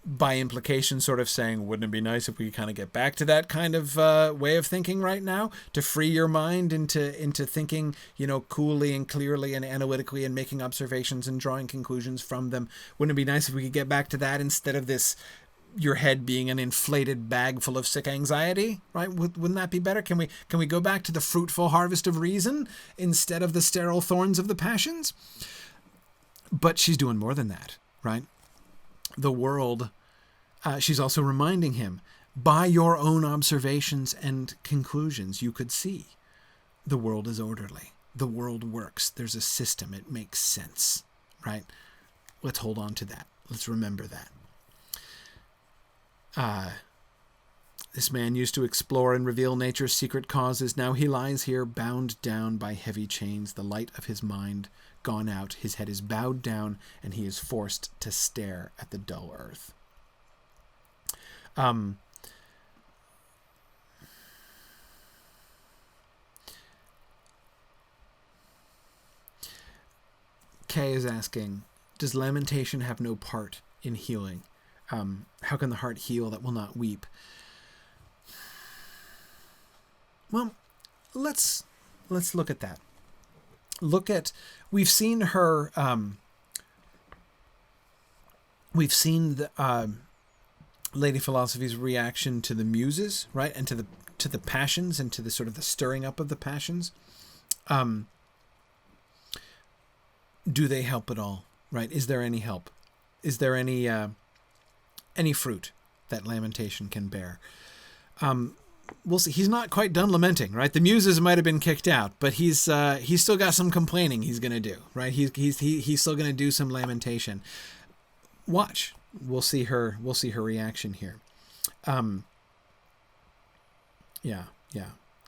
by implication sort of saying, wouldn't it be nice if we kind of get back to that kind of way of thinking right now, to free your mind into thinking, coolly and clearly and analytically and making observations and drawing conclusions from them. Wouldn't it be nice if we could get back to that instead of this, your head being an inflated bag full of sick anxiety, right? Wouldn't that be better? Can we go back to the fruitful harvest of reason instead of the sterile thorns of the passions? But she's doing more than that, right? The world, she's also reminding him, by your own observations and conclusions, you could see the world is orderly. The world works. There's a system. It makes sense, right? Let's hold on to that. Let's remember that. This man used to explore and reveal nature's secret causes. Now he lies here bound down by heavy chains, the light of his mind gone out. His head is bowed down, and he is forced to stare at the dull earth. Kay is asking, does lamentation have no part in healing? How can the heart heal that will not weep? Well, let's look at that. We've seen her, we've seen the Lady Philosophy's reaction to the muses, right? And to the passions and to the sort of the stirring up of the passions. Do they help at all, right? Is there any help? Is there any fruit that lamentation can bear? We'll see. He's not quite done lamenting, right? The muses might have been kicked out, but he's still got some complaining he's going to do, right? He's still going to do some lamentation. Watch. We'll see her reaction here. Yeah.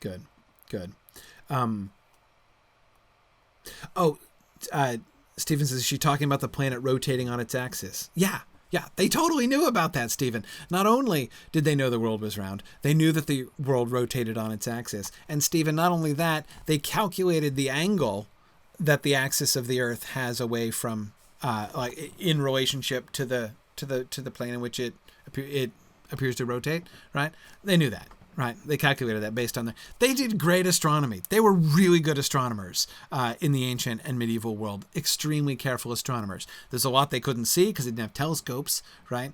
Good. Stephen says, is she talking about the planet rotating on its axis? Yeah, they totally knew about that, Stephen. Not only did they know the world was round, they knew that the world rotated on its axis. And Stephen, not only that, they calculated the angle that the axis of the Earth has away from, like in relationship to the plane in which it appears to rotate, right? They knew that. Right, they calculated that based on they did great astronomy. They were really good astronomers in the ancient and medieval world. Extremely careful astronomers. There's a lot they couldn't see because they didn't have telescopes, right?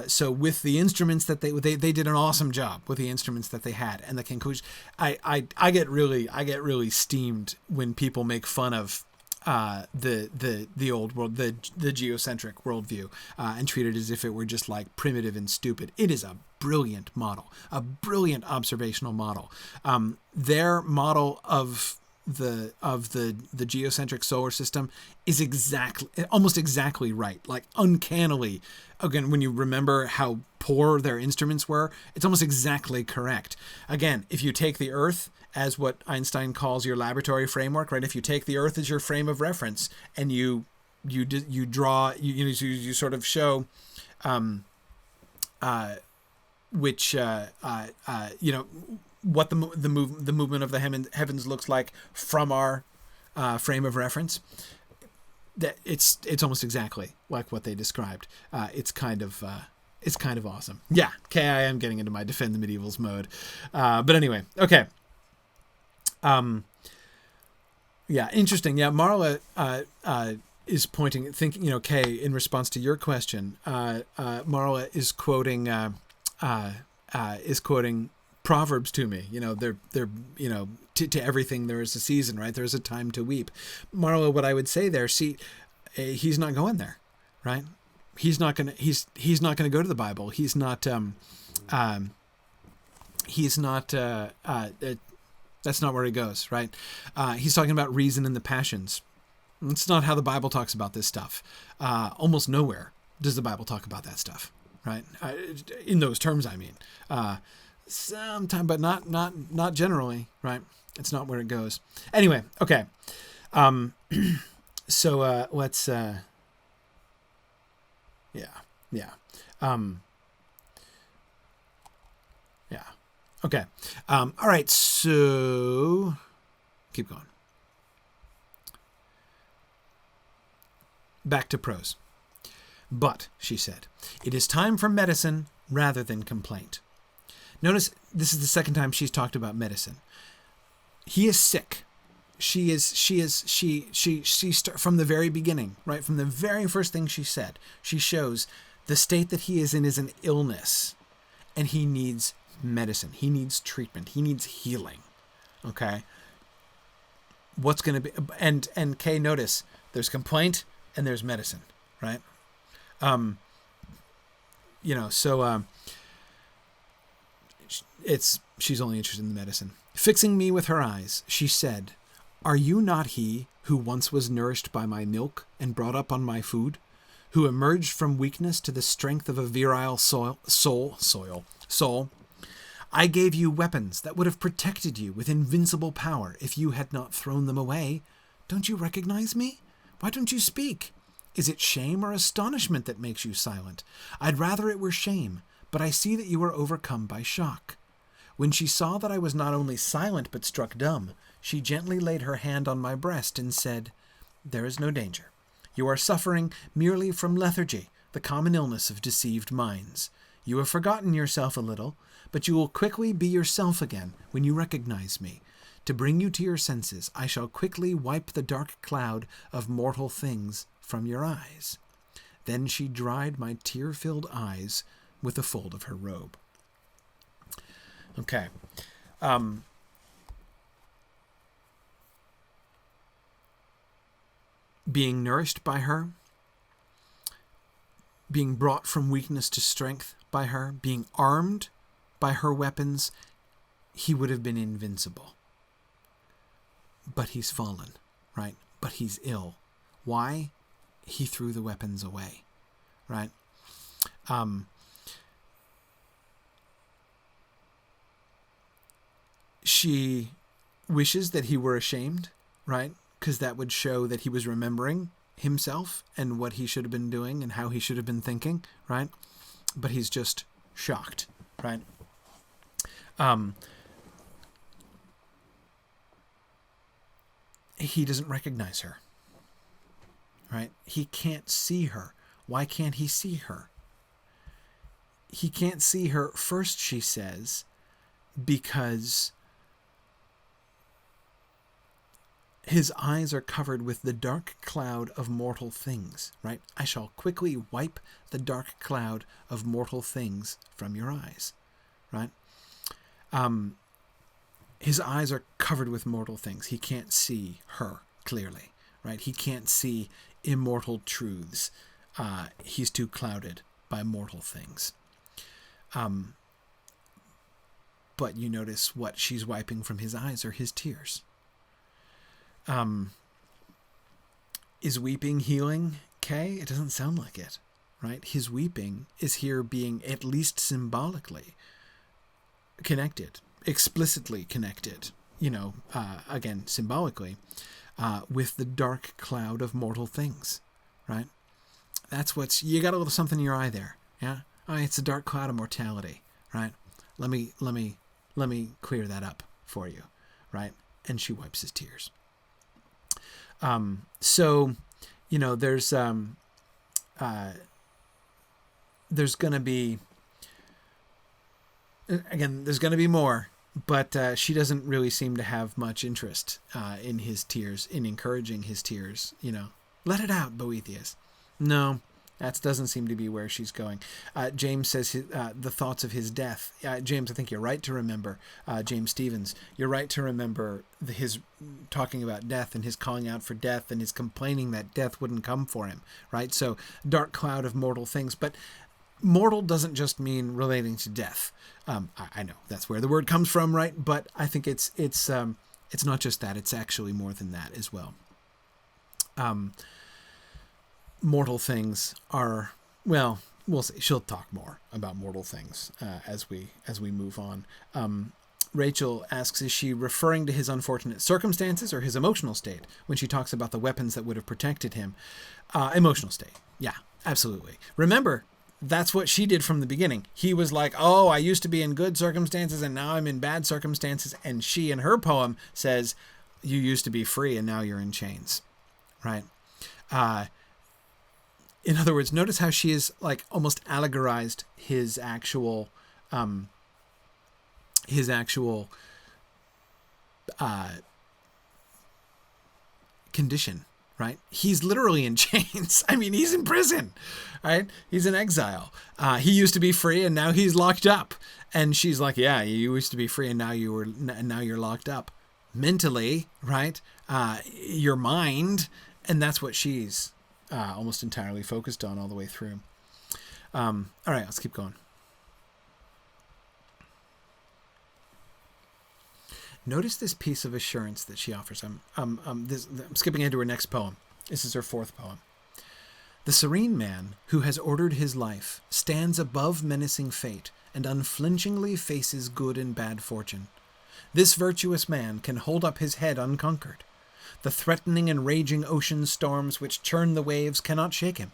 So with the instruments that they did an awesome job with the instruments that they had. And the conclusion, I get really steamed when people make fun of the old world, the geocentric worldview, and treat it as if it were just like primitive and stupid. It is a brilliant model, a brilliant observational model. Their model of the geocentric solar system is almost exactly right, like uncannily. Again, when you remember how poor their instruments were, it's almost exactly correct. Again, if you take the Earth as what Einstein calls your laboratory framework, right? If you take the Earth as your frame of reference and you draw, you sort of show, what the movement of the heavens looks like from our frame of reference. That it's almost exactly like what they described. It's kind of awesome. Yeah, okay, I am getting into my defend the medievals mode, but anyway, okay. Yeah, interesting. Yeah, Marla is thinking, Kay, in response to your question, Marla is quoting Proverbs to me. They're to everything there is a season, right? There's a time to weep. Marla, what I would say there, see, he's not going there, right? He's not gonna go to the Bible. He's not. That's not where he goes, right? He's talking about reason and the passions. It's not how the Bible talks about this stuff. Almost nowhere does the Bible talk about that stuff, right? In those terms, I mean. Sometime, but not generally, right? It's not where it goes. Anyway, okay. So let's yeah. Yeah. Okay. All right, so keep going. Back to prose. But, she said, it is time for medicine rather than complaint. Notice this is the second time she's talked about medicine. He is sick. She from the very beginning, right? From the very first thing she said, she shows the state that he is in is an illness, and he needs medicine. He needs treatment. He needs healing. Okay. What's going to be, and Kay, notice there's complaint and there's medicine, right? She's only interested in the medicine. Fixing me with her eyes, she said, "Are you not he who once was nourished by my milk and brought up on my food, who emerged from weakness to the strength of a virile soul? I gave you weapons that would have protected you with invincible power if you had not thrown them away. Don't you recognize me? Why don't you speak? Is it shame or astonishment that makes you silent? I'd rather it were shame, but I see that you are overcome by shock." When she saw that I was not only silent but struck dumb, she gently laid her hand on my breast and said, "There is no danger. You are suffering merely from lethargy, the common illness of deceived minds. You have forgotten yourself a little, but you will quickly be yourself again when you recognize me. To bring you to your senses, I shall quickly wipe the dark cloud of mortal things from your eyes." Then she dried my tear-filled eyes with a fold of her robe. Okay. Being nourished by her, being brought from weakness to strength by her, being armed by her weapons, he would have been invincible. But he's fallen, right? But he's ill. Why? He threw the weapons away, right? She wishes that he were ashamed, right? Because that would show that he was remembering himself and what he should have been doing and how he should have been thinking, right? But he's just shocked, right? He doesn't recognize her, right? He can't see her. Why can't he see her? He can't see her, first, she says, because his eyes are covered with the dark cloud of mortal things, right? I shall quickly wipe the dark cloud of mortal things from your eyes, right? His eyes are covered with mortal things. He can't see her clearly, right? He can't see immortal truths. He's too clouded by mortal things. But you notice what she's wiping from his eyes are his tears. Is weeping healing, Kay? It doesn't sound like it, right? His weeping is here being at least symbolically connected, explicitly connected, again, symbolically, with the dark cloud of mortal things, right? That's you got a little something in your eye there, yeah? Oh, it's a dark cloud of mortality, right? Let me clear that up for you, right? And she wipes his tears. There's going to be, again, there's going to be more, but she doesn't really seem to have much interest in his tears, in encouraging his tears, Let it out, Boethius. No, that doesn't seem to be where she's going. James says the thoughts of his death. James, I think you're right to remember, James Stevens, you're right to remember his talking about death and his calling out for death and his complaining that death wouldn't come for him, right? So dark cloud of mortal things, but mortal doesn't just mean relating to death. I know that's where the word comes from, right? But I think it's not just that. It's actually more than that as well. Mortal things are, well, we'll see. She'll talk more about mortal things as we move on. Rachel asks, is she referring to his unfortunate circumstances or his emotional state when she talks about the weapons that would have protected him? Emotional state. Yeah, absolutely. Remember, that's what she did from the beginning. He was like, oh, I used to be in good circumstances and now I'm in bad circumstances. And she, in her poem, says, you used to be free and now you're in chains, right? In other words, notice how she is like almost allegorized his actual condition, right? He's literally in chains. I mean, he's in prison, right? He's in exile. He used to be free and now he's locked up. And she's like, yeah, you used to be free and now you're locked up mentally, right? Your mind. And that's what she's almost entirely focused on all the way through. All right, let's keep going. Notice this piece of assurance that she offers. I'm skipping into her next poem. This is her fourth poem. The serene man who has ordered his life stands above menacing fate and unflinchingly faces good and bad fortune. This virtuous man can hold up his head unconquered. The threatening and raging ocean storms which churn the waves cannot shake him.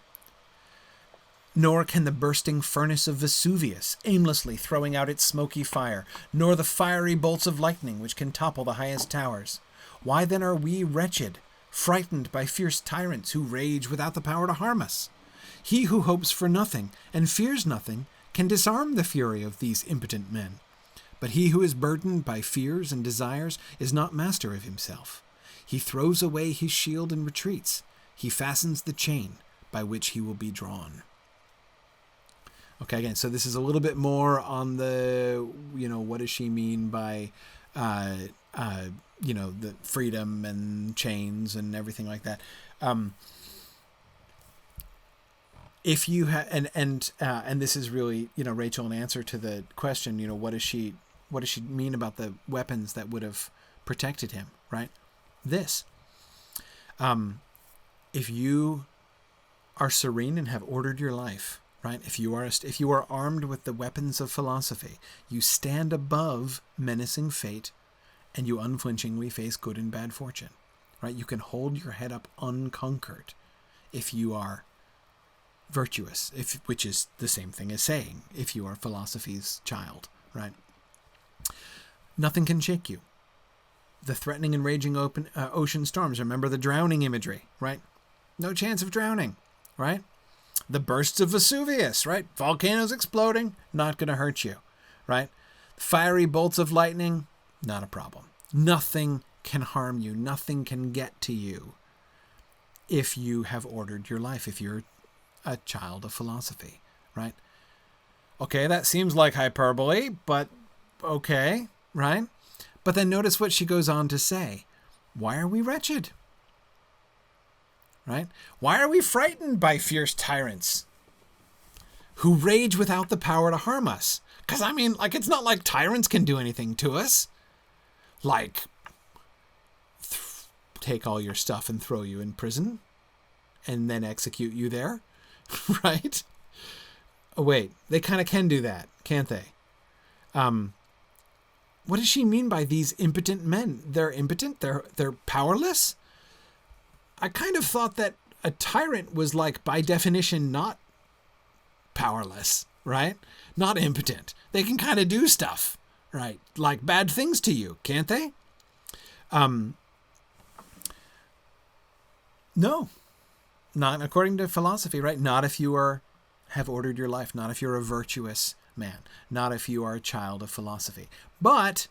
Nor can the bursting furnace of Vesuvius, aimlessly throwing out its smoky fire, nor the fiery bolts of lightning which can topple the highest towers. Why then are we wretched, frightened by fierce tyrants who rage without the power to harm us? He who hopes for nothing and fears nothing can disarm the fury of these impotent men. But he who is burdened by fears and desires is not master of himself. He throws away his shield and retreats. He fastens the chain by which he will be drawn. Okay, again, so this is a little bit more on the, what does she mean by, the freedom and chains and everything like that. If you and this is really, Rachel, an answer to the question, what does she mean about the weapons that would have protected him, right? This, if you are serene and have ordered your life, right? If you are armed with the weapons of philosophy, you stand above menacing fate and you unflinchingly face good and bad fortune, right? You can hold your head up unconquered if you are virtuous, which is the same thing as saying, if you are philosophy's child, right? Nothing can shake you. The threatening and raging ocean storms, remember the drowning imagery, right? No chance of drowning, right? The bursts of Vesuvius, right? Volcanoes exploding, not going to hurt you, right? Fiery bolts of lightning, not a problem. Nothing can harm you. Nothing can get to you if you have ordered your life, if you're a child of philosophy, right? Okay, that seems like hyperbole, but okay, right? But then notice what she goes on to say. Why are we wretched? Right? Why are we frightened by fierce tyrants who rage without the power to harm us? Because, it's not like tyrants can do anything to us. Like, take all your stuff and throw you in prison and then execute you there, right? Oh, wait, they kind of can do that, can't they? What does she mean by these impotent men? They're impotent? They're powerless? I kind of thought that a tyrant was, like, by definition, not powerless, right? Not impotent. They can kind of do stuff, right? Like bad things to you, can't they? No, not according to philosophy, right? Not if you have ordered your life, not if you're a virtuous man, not if you are a child of philosophy. But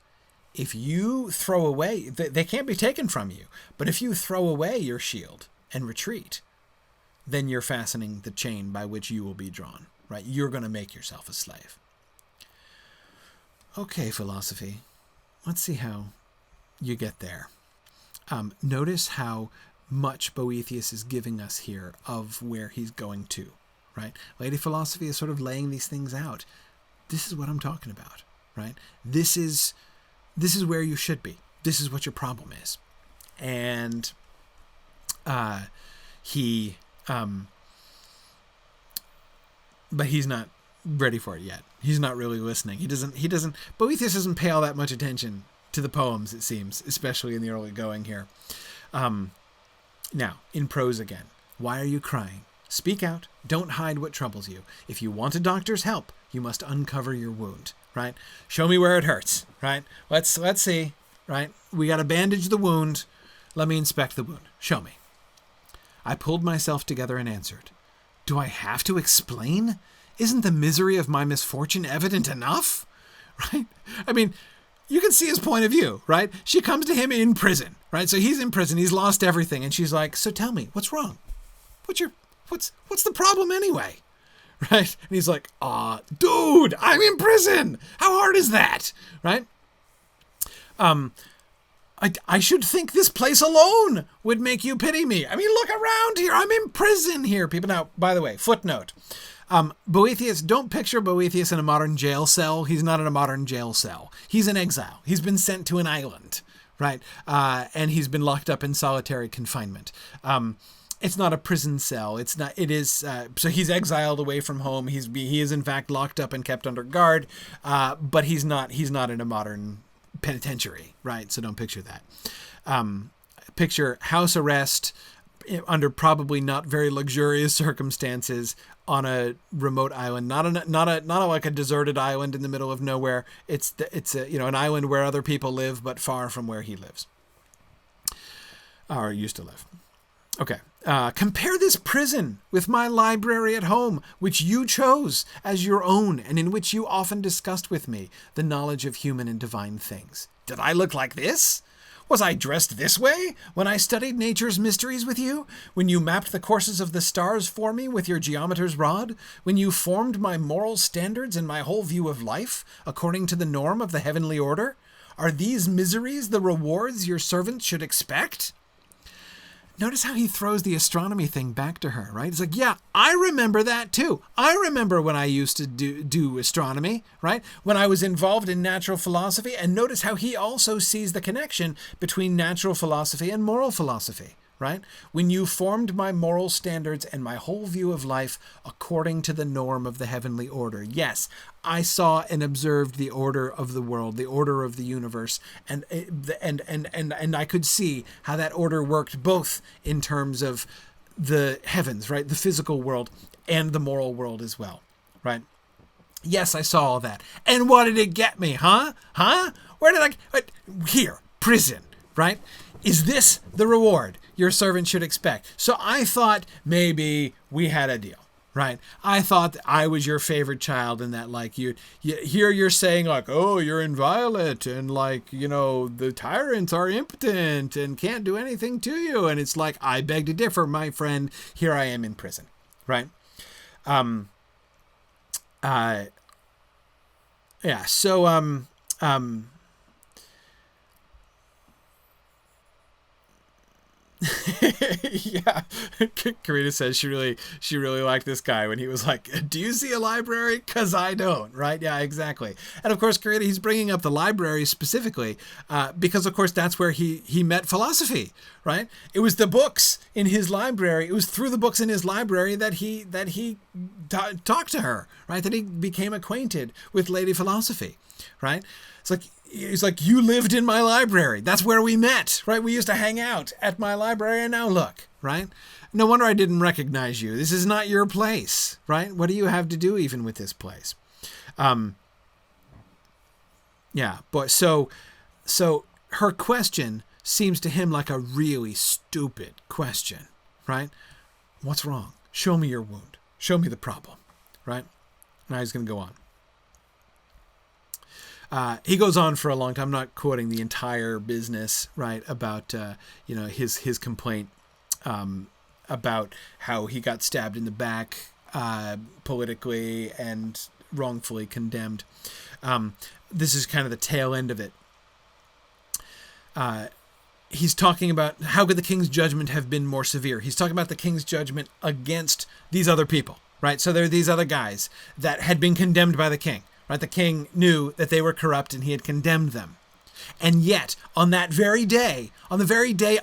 if you throw away, they can't be taken from you, but if you throw away your shield and retreat, then you're fastening the chain by which you will be drawn, right? You're going to make yourself a slave. Okay, philosophy, let's see how you get there. Notice how much Boethius is giving us here of where he's going to, right? Lady Philosophy is sort of laying these things out. This is what I'm talking about, right? This is where you should be. This is what your problem is. And he but he's not ready for it yet. He's not really listening. Boethius doesn't pay all that much attention to the poems, it seems, especially in the early going here. Now, in prose again. Why are you crying? Speak out. Don't hide what troubles you. If you want a doctor's help, you must uncover your wound, right? Show me where it hurts, right? Let's see, right? We got to bandage the wound. Let me inspect the wound. Show me. I pulled myself together and answered, do I have to explain? Isn't the misery of my misfortune evident enough? Right? I mean, you can see his point of view, right? She comes to him in prison, right? So he's in prison. He's lost everything. And she's like, so tell me, what's wrong? What's the problem anyway? Right? And he's like, dude, I'm in prison. How hard is that? Right? I should think this place alone would make you pity me. I mean, look around here. I'm in prison here, people. Now, by the way, footnote. Boethius, don't picture Boethius in a modern jail cell. He's not in a modern jail cell. He's in exile. He's been sent to an island, right? And he's been locked up in solitary confinement. It's not a prison cell. It's not. It is. So he's exiled away from home. He is in fact locked up and kept under guard. But he's not in a modern penitentiary, right? So don't picture that. Picture house arrest under probably not very luxurious circumstances on a remote island, not like a deserted island in the middle of nowhere. It's an island where other people live, but far from where he lives or used to live. Okay. Compare this prison with my library at home, which you chose as your own and in which you often discussed with me the knowledge of human and divine things. Did I look like this? Was I dressed this way when I studied nature's mysteries with you? When you mapped the courses of the stars for me with your geometer's rod? When you formed my moral standards and my whole view of life according to the norm of the heavenly order? Are these miseries the rewards your servants should expect? Notice how he throws the astronomy thing back to her, right? It's like, yeah, I remember that too. I remember when I used to do astronomy, right? When I was involved in natural philosophy. And notice how he also sees the connection between natural philosophy and moral philosophy, right? When you formed my moral standards and my whole view of life according to the norm of the heavenly order. Yes, I saw and observed the order of the world, the order of the universe, and I could see how that order worked both in terms of the heavens, right? The physical world and the moral world as well, right? Yes, I saw all that. And what did it get me, huh? Where did here, prison, right? Is this the reward your servant should expect? So I thought maybe we had a deal, right? I thought that I was your favorite child and that like you here you're saying like, oh, you're inviolate and like, you know, the tyrants are impotent and can't do anything to you. And it's like, I beg to differ, my friend. Here I am in prison, right? Yeah. So, yeah, Karina says she really liked this guy when he was like, do you see a library? Because I don't, right? Yeah, exactly. And of course, Karina, he's bringing up the library specifically because, of course, that's where he met philosophy, right? It was the books in his library. It was through the books in his library that he talked to her, right? That he became acquainted with Lady Philosophy, right? It's like, you lived in my library. That's where we met, right? We used to hang out at my library, and now look, right? No wonder I didn't recognize you. This is not your place, right? What do you have to do even with this place? Yeah, but so her question seems to him like a really stupid question, right? What's wrong? Show me your wound. Show me the problem, right? Now he's going to go on. He goes on for a long time. I'm not quoting the entire business, right, about his complaint about how he got stabbed in the back politically and wrongfully condemned. This is kind of the tail end of it. He's talking about how could the king's judgment have been more severe. He's talking about the king's judgment against these other people, right? So there are these other guys that had been condemned by the king. Right, the king knew that they were corrupt and he had condemned them. And yet, on the very day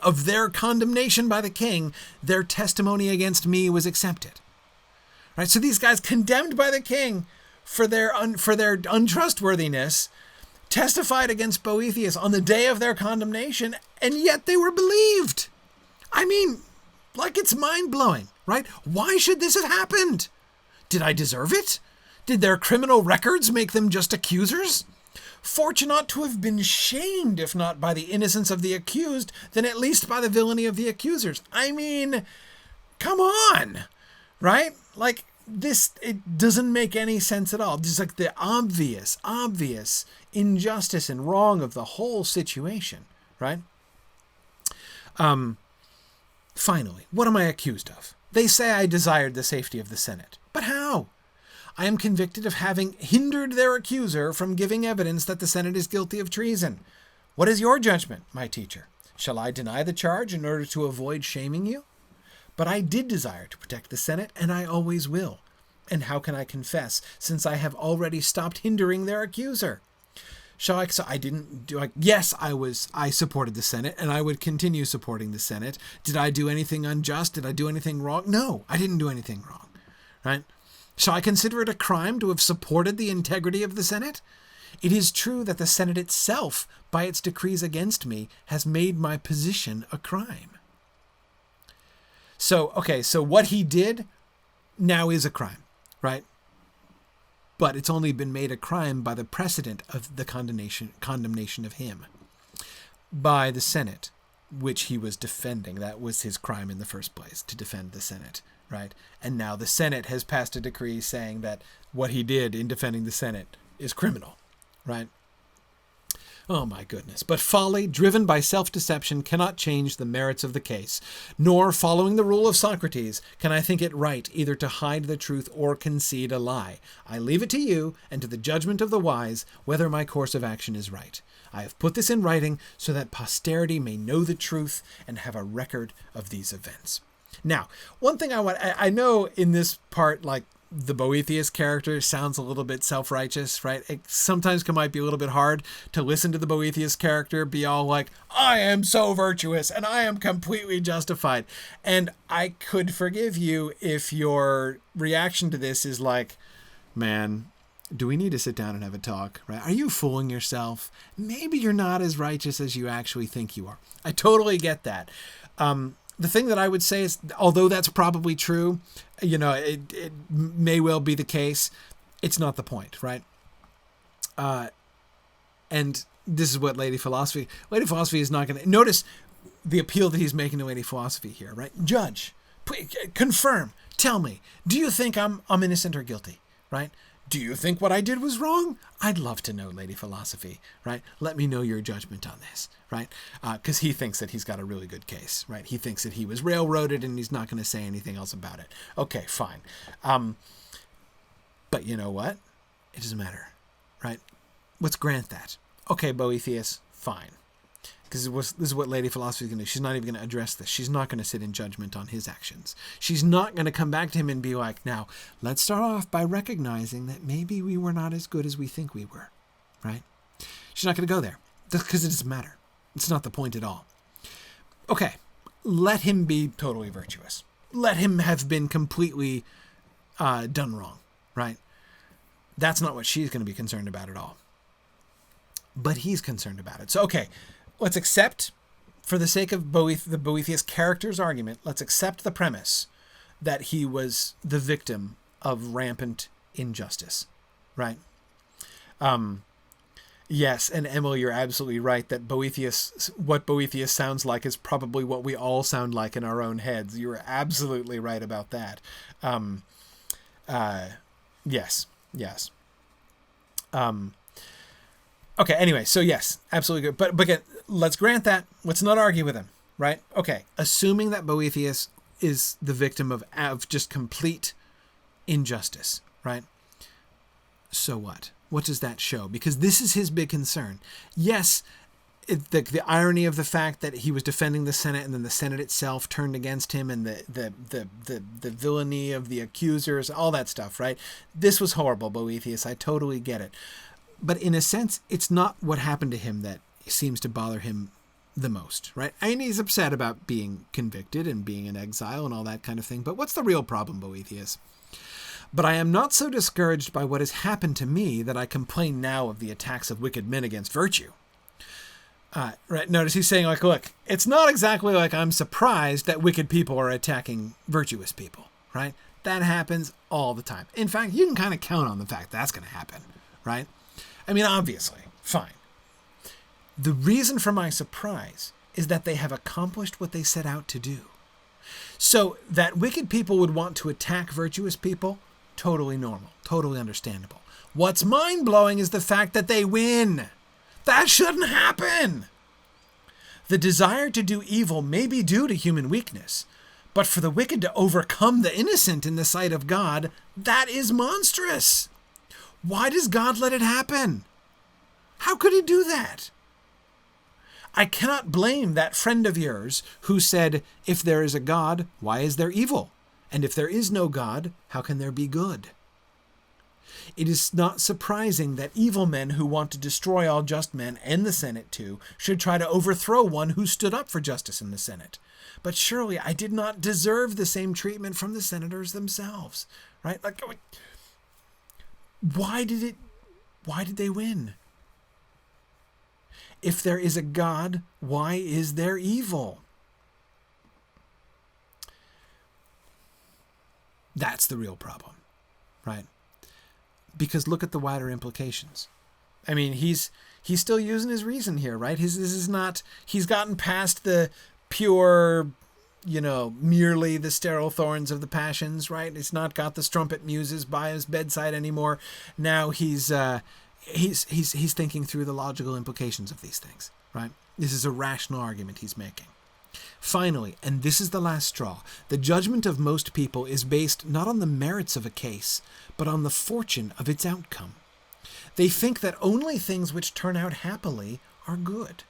of their condemnation by the king, their testimony against me was accepted. Right? So these guys condemned by the king for their untrustworthiness testified against Boethius on the day of their condemnation, and yet they were believed. I mean, like, it's mind-blowing, right? Why should this have happened? Did I deserve it? Did their criminal records make them just accusers? Fortune ought to have been shamed, if not by the innocence of the accused, then at least by the villainy of the accusers. I mean, come on, right? Like, this, it doesn't make any sense at all. Just like the obvious injustice and wrong of the whole situation, right? Finally, what am I accused of? They say I desired the safety of the Senate. But how? I am convicted of having hindered their accuser from giving evidence that the Senate is guilty of treason. What is your judgment, my teacher? Shall I deny the charge in order to avoid shaming you? But I did desire to protect the Senate, and I always will. And how can I confess, since I have already stopped hindering their accuser? Yes, I supported the Senate, and I would continue supporting the Senate. Did I do anything unjust? Did I do anything wrong? No, I didn't do anything wrong, right? Shall I consider it a crime to have supported the integrity of the Senate? It is true that the Senate itself, by its decrees against me, has made my position a crime. So what he did now is a crime, right? But it's only been made a crime by the precedent of the condemnation of him by the Senate, which he was defending. That was his crime in the first place, to defend the Senate, right? And now the Senate has passed a decree saying that what he did in defending the Senate is criminal, right? Oh my goodness. But folly, driven by self-deception, cannot change the merits of the case, nor, following the rule of Socrates, can I think it right either to hide the truth or concede a lie. I leave it to you and to the judgment of the wise whether my course of action is right. I have put this in writing so that posterity may know the truth and have a record of these events. Now, one thing I know in this part, like, the Boethius character sounds a little bit self-righteous, right? It sometimes might be a little bit hard to listen to the Boethius character be all like, I am so virtuous and I am completely justified. And I could forgive you if your reaction to this is like, man, do we need to sit down and have a talk, right? Are you fooling yourself? Maybe you're not as righteous as you actually think you are. I totally get that. The thing that I would say is, although that's probably true, it may well be the case, it's not the point, right? And this is what Lady Philosophy is not going to... Notice the appeal that he's making to Lady Philosophy here, right? Judge, confirm, tell me, do you think I'm innocent or guilty, right? Do you think what I did was wrong? I'd love to know, Lady Philosophy, right? Let me know your judgment on this, right? Because he thinks that he's got a really good case, right? He thinks that he was railroaded and he's not going to say anything else about it. Okay, fine. But you know what? It doesn't matter, right? Let's grant that. Okay, Boethius, fine. Because this is what Lady Philosophy is going to do. She's not even going to address this. She's not going to sit in judgment on his actions. She's not going to come back to him and be like, now, let's start off by recognizing that maybe we were not as good as we think we were, right? She's not going to go there because it doesn't matter. It's not the point at all. Okay, let him be totally virtuous. Let him have been completely done wrong, right? That's not what she's going to be concerned about at all. But he's concerned about it. So, okay, let's accept, for the sake of the Boethius character's argument, let's accept the premise that he was the victim of rampant injustice, right? Yes, and Emily, you're absolutely right that what Boethius sounds like is probably what we all sound like in our own heads. You're absolutely right about that. Yes. Okay, anyway, so yes, absolutely good. But again, let's grant that. Let's not argue with him, right? Okay, assuming that Boethius is the victim of just complete injustice, right? So what? What does that show? Because this is his big concern. Yes, the irony of the fact that he was defending the Senate and then the Senate itself turned against him, and the villainy of the accusers, all that stuff, right? This was horrible, Boethius. I totally get it. But in a sense, it's not what happened to him that seems to bother him the most, right? I mean, he's upset about being convicted and being in exile and all that kind of thing. But what's the real problem, Boethius? But I am not so discouraged by what has happened to me that I complain now of the attacks of wicked men against virtue. Right. Notice he's saying, like, look, it's not exactly like I'm surprised that wicked people are attacking virtuous people, right? That happens all the time. In fact, you can kind of count on the fact that's going to happen, right? I mean, obviously, fine. The reason for my surprise is that they have accomplished what they set out to do. So that wicked people would want to attack virtuous people, totally normal, totally understandable. What's mind-blowing is the fact that they win. That shouldn't happen. The desire to do evil may be due to human weakness, but for the wicked to overcome the innocent in the sight of God, that is monstrous. Why does God let it happen? How could he do that? I cannot blame that friend of yours who said, if there is a God, why is there evil? And if there is no God, how can there be good? It is not surprising that evil men who want to destroy all just men, and the Senate too, should try to overthrow one who stood up for justice in the Senate. But surely I did not deserve the same treatment from the senators themselves, right? Like, why did they win? If there is a God, why is there evil? That's the real problem, right? Because look at the wider implications. I mean, he's still using his reason here, right? This is not, he's gotten past the pure, merely the sterile thorns of the passions, right? It's not got the strumpet muses by his bedside anymore. Now he's thinking through the logical implications of these things, right? This is a rational argument he's making. Finally, and this is the last straw, the judgment of most people is based not on the merits of a case, but on the fortune of its outcome. They think that only things which turn out happily are good.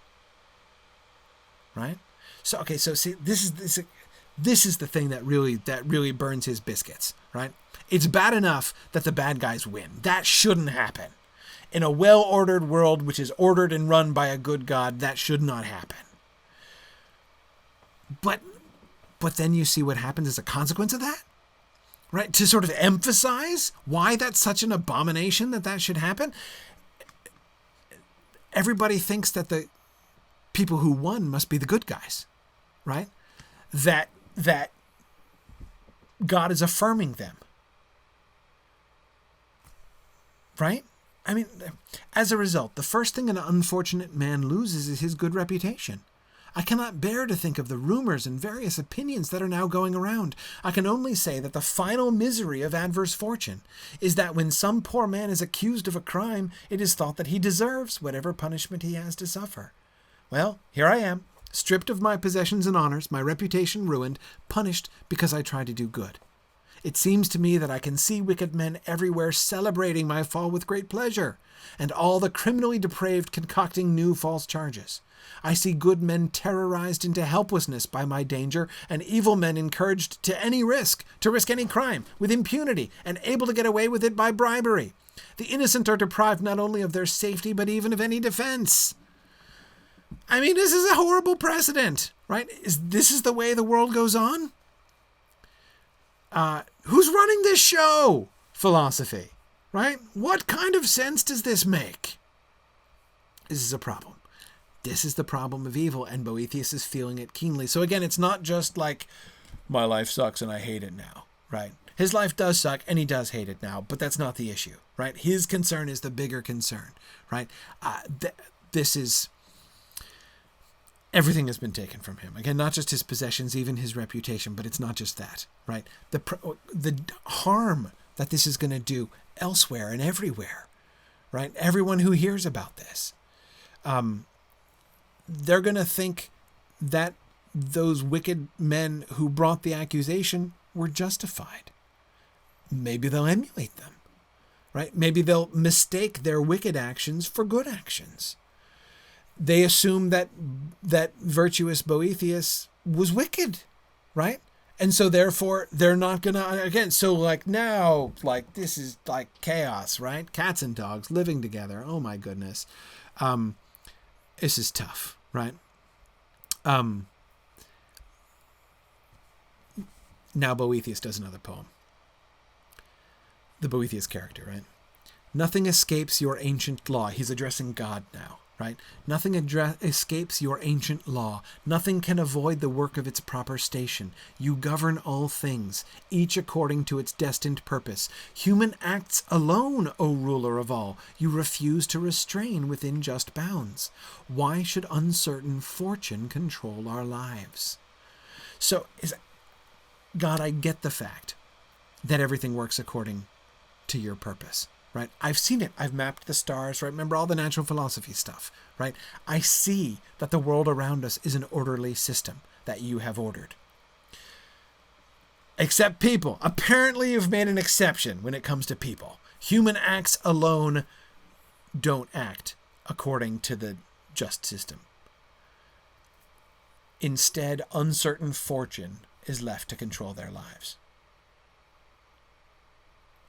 Right? So see, this is the thing that really burns his biscuits, right? It's bad enough that the bad guys win. That shouldn't happen. In a well-ordered world which is ordered and run by a good God, that should not happen. But then you see what happens as a consequence of that, right? To sort of emphasize why that's such an abomination that should happen. Everybody thinks that the people who won must be the good guys, right? That God is affirming them, right? I mean, as a result, the first thing an unfortunate man loses is his good reputation. I cannot bear to think of the rumors and various opinions that are now going around. I can only say that the final misery of adverse fortune is that when some poor man is accused of a crime, it is thought that he deserves whatever punishment he has to suffer. Well, here I am, stripped of my possessions and honors, my reputation ruined, punished because I tried to do good. It seems to me that I can see wicked men everywhere celebrating my fall with great pleasure, and all the criminally depraved concocting new false charges. I see good men terrorized into helplessness by my danger, and evil men encouraged to risk any crime, with impunity, and able to get away with it by bribery. The innocent are deprived not only of their safety, but even of any defense. I mean, this is a horrible precedent, right? This is the way the world goes on? Who's running this show? Philosophy, right? What kind of sense does this make? This is a problem. This is the problem of evil, and Boethius is feeling it keenly. So again, it's not just like, my life sucks and I hate it now, right? His life does suck and he does hate it now, but that's not the issue, right? His concern is the bigger concern, right? Everything has been taken from him. Again, not just his possessions, even his reputation, but it's not just that, right? The harm that this is going to do elsewhere and everywhere, right? Everyone who hears about this, they're going to think that those wicked men who brought the accusation were justified. Maybe they'll emulate them, right? Maybe they'll mistake their wicked actions for good actions. They assume that virtuous Boethius was wicked, right? And so therefore they're not going to, again, so like now, like this is like chaos, right? Cats and dogs living together. Oh my goodness. This is tough, right? Now Boethius does another poem. the Boethius character, right? Nothing escapes your ancient law. He's addressing God now, right? Nothing escapes your ancient law. Nothing can avoid the work of its proper station. You govern all things, each according to its destined purpose. Human acts alone, O ruler of all, you refuse to restrain within just bounds. Why should uncertain fortune control our lives? So, God, I get the fact that everything works according to your purpose. Right? I've seen it. I've mapped the stars, right? Remember all the natural philosophy stuff, right? I see that the world around us is an orderly system that you have ordered. Except people. Apparently you've made an exception when it comes to people. Human acts alone don't act according to the just system. Instead, uncertain fortune is left to control their lives.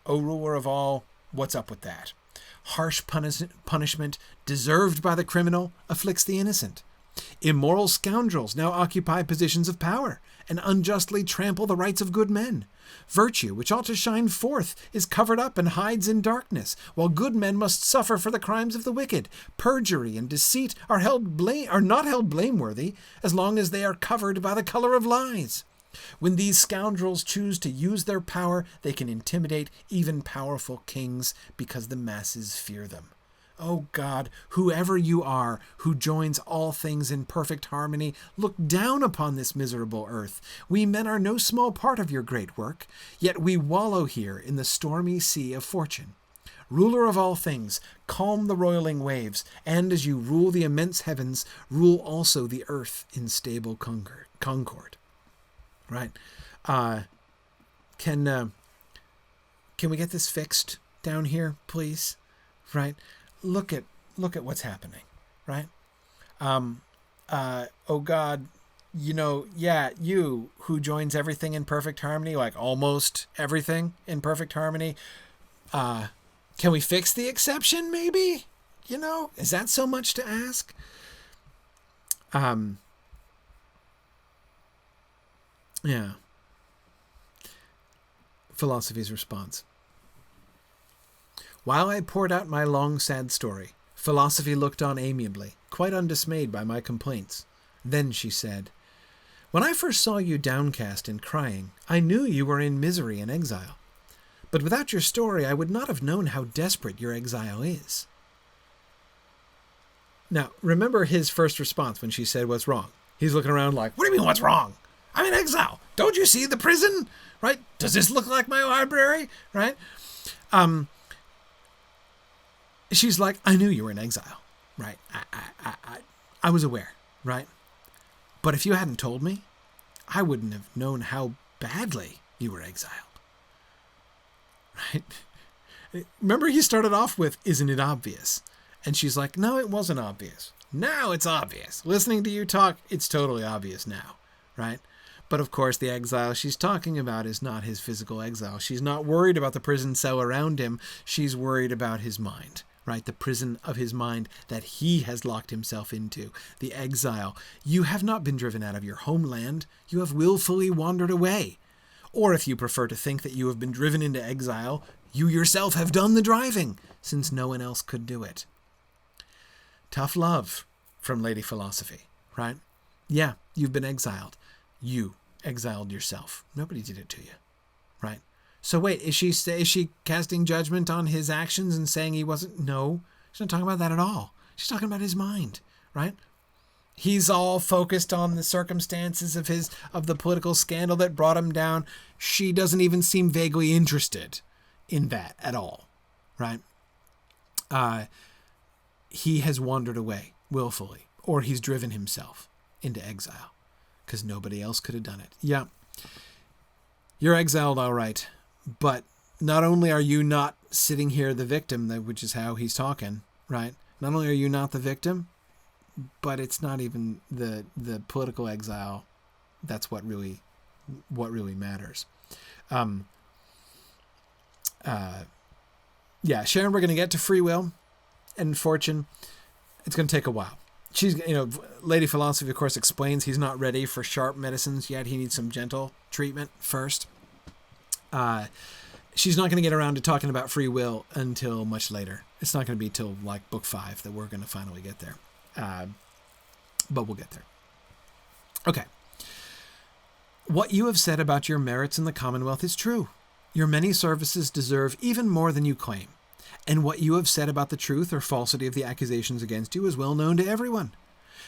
O ruler of all, what's up with that? Harsh punishment deserved by the criminal afflicts the innocent. Immoral scoundrels now occupy positions of power and unjustly trample the rights of good men. Virtue, which ought to shine forth, is covered up and hides in darkness, while good men must suffer for the crimes of the wicked. Perjury and deceit are not held blameworthy as long as they are covered by the color of lies. When these scoundrels choose to use their power, they can intimidate even powerful kings because the masses fear them. Oh God, whoever you are, who joins all things in perfect harmony, look down upon this miserable earth. We men are no small part of your great work, yet we wallow here in the stormy sea of fortune. Ruler of all things, calm the roiling waves, and as you rule the immense heavens, rule also the earth in stable concord. Right? Can we get this fixed down here, please? Right? Look at what's happening. Right? Oh God, you who joins everything in perfect harmony, like almost everything in perfect harmony. Can we fix the exception? Maybe. Is that so much to ask? Yeah. Philosophy's response. While I poured out my long, sad story, Philosophy looked on amiably, quite undismayed by my complaints. Then she said, "When I first saw you downcast and crying, I knew you were in misery and exile. But without your story, I would not have known how desperate your exile is." Now, remember his first response when she said, "What's wrong?" He's looking around like, "What do you mean, what's wrong? I'm in exile. Don't you see the prison? Right? Does this look like my library?" Right? She's like, "I knew you were in exile. Right? I was aware. Right? But if you hadn't told me, I wouldn't have known how badly you were exiled." Right? Remember he started off with, "Isn't it obvious?" And she's like, "No, it wasn't obvious. Now it's obvious. Listening to you talk, it's totally obvious now." Right? But of course, the exile she's talking about is not his physical exile. She's not worried about the prison cell around him. She's worried about his mind, right? The prison of his mind that he has locked himself into, the exile. You have not been driven out of your homeland. You have willfully wandered away. Or if you prefer to think that you have been driven into exile, you yourself have done the driving, since no one else could do it. Tough love from Lady Philosophy, right? Yeah, you've been exiled. You exiled yourself. Nobody did it to you, right? So wait, is she casting judgment on his actions and saying he wasn't? No, she's not talking about that at all. She's talking about his mind, right? He's all focused on the circumstances of the political scandal that brought him down. She doesn't even seem vaguely interested in that at all, right? He has wandered away willfully, or he's driven himself into exile because nobody else could have done it. Yeah, you're exiled, all right, but not only are you not sitting here the victim, which is how he's talking, right? Not only are you not the victim, but it's not even the political exile. That's what really matters. Yeah, Sharon, we're going to get to free will and fortune. It's going to take a while. Lady Philosophy, of course, explains he's not ready for sharp medicines yet. He needs some gentle treatment first. she's not going to get around to talking about free will until much later. It's not going to be till like book 5 that we're going to finally get there. But we'll get there. Okay. What you have said about your merits in the Commonwealth is true. Your many services deserve even more than you claim. And what you have said about the truth or falsity of the accusations against you is well known to everyone.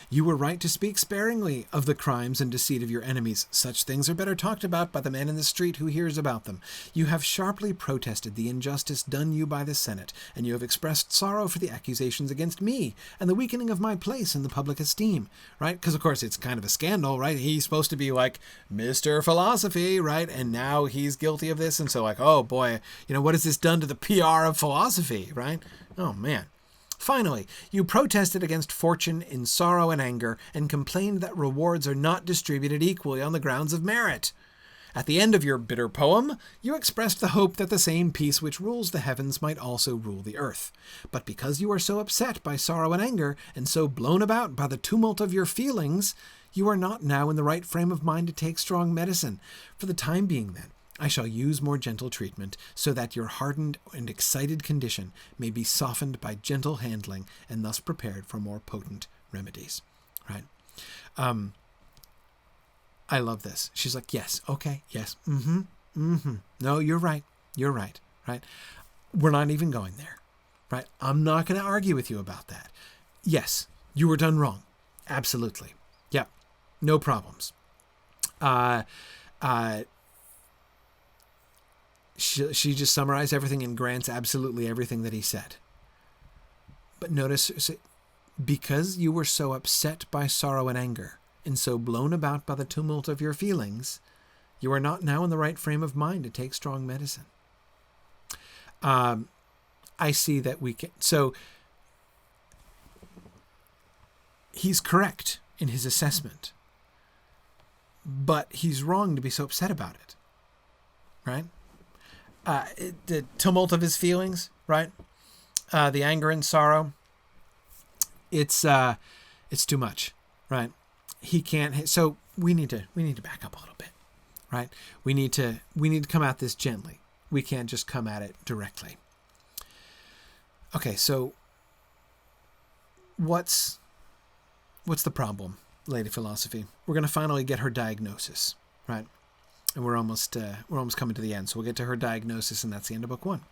You were right to speak sparingly of the crimes and deceit of your enemies. Such things are better talked about by the man in the street who hears about them. You have sharply protested the injustice done you by the Senate, and you have expressed sorrow for the accusations against me and the weakening of my place in the public esteem, right? Because, of course, it's kind of a scandal, right? He's supposed to be like Mr. Philosophy, right? And now he's guilty of this. And so like, oh boy, what has this done to the PR of philosophy, right? Oh, man. Finally, you protested against fortune in sorrow and anger and complained that rewards are not distributed equally on the grounds of merit. At the end of your bitter poem, you expressed the hope that the same peace which rules the heavens might also rule the earth. But because you are so upset by sorrow and anger, and so blown about by the tumult of your feelings, you are not now in the right frame of mind to take strong medicine. For the time being, then, I shall use more gentle treatment, so that your hardened and excited condition may be softened by gentle handling and thus prepared for more potent remedies. Right? I love this. She's like, yes, okay, yes, no, you're right, right? We're not even going there, right? I'm not going to argue with you about that. Yes, you were done wrong. Absolutely. Yep, no problems. She just summarized everything and grants absolutely everything that he said. But notice, because you were so upset by sorrow and anger, and so blown about by the tumult of your feelings, you are not now in the right frame of mind to take strong medicine. I see that we can... So, he's correct in his assessment, but he's wrong to be so upset about it, right? The tumult of his feelings, right? The anger and sorrow. It's too much, right? He can't. So we need to back up a little bit, right? We need to come at this gently. We can't just come at it directly. Okay, so what's the problem, Lady Philosophy? We're going to finally get her diagnosis, right? And we're almost coming to the end, so we'll get to her diagnosis, and that's the end of book 1.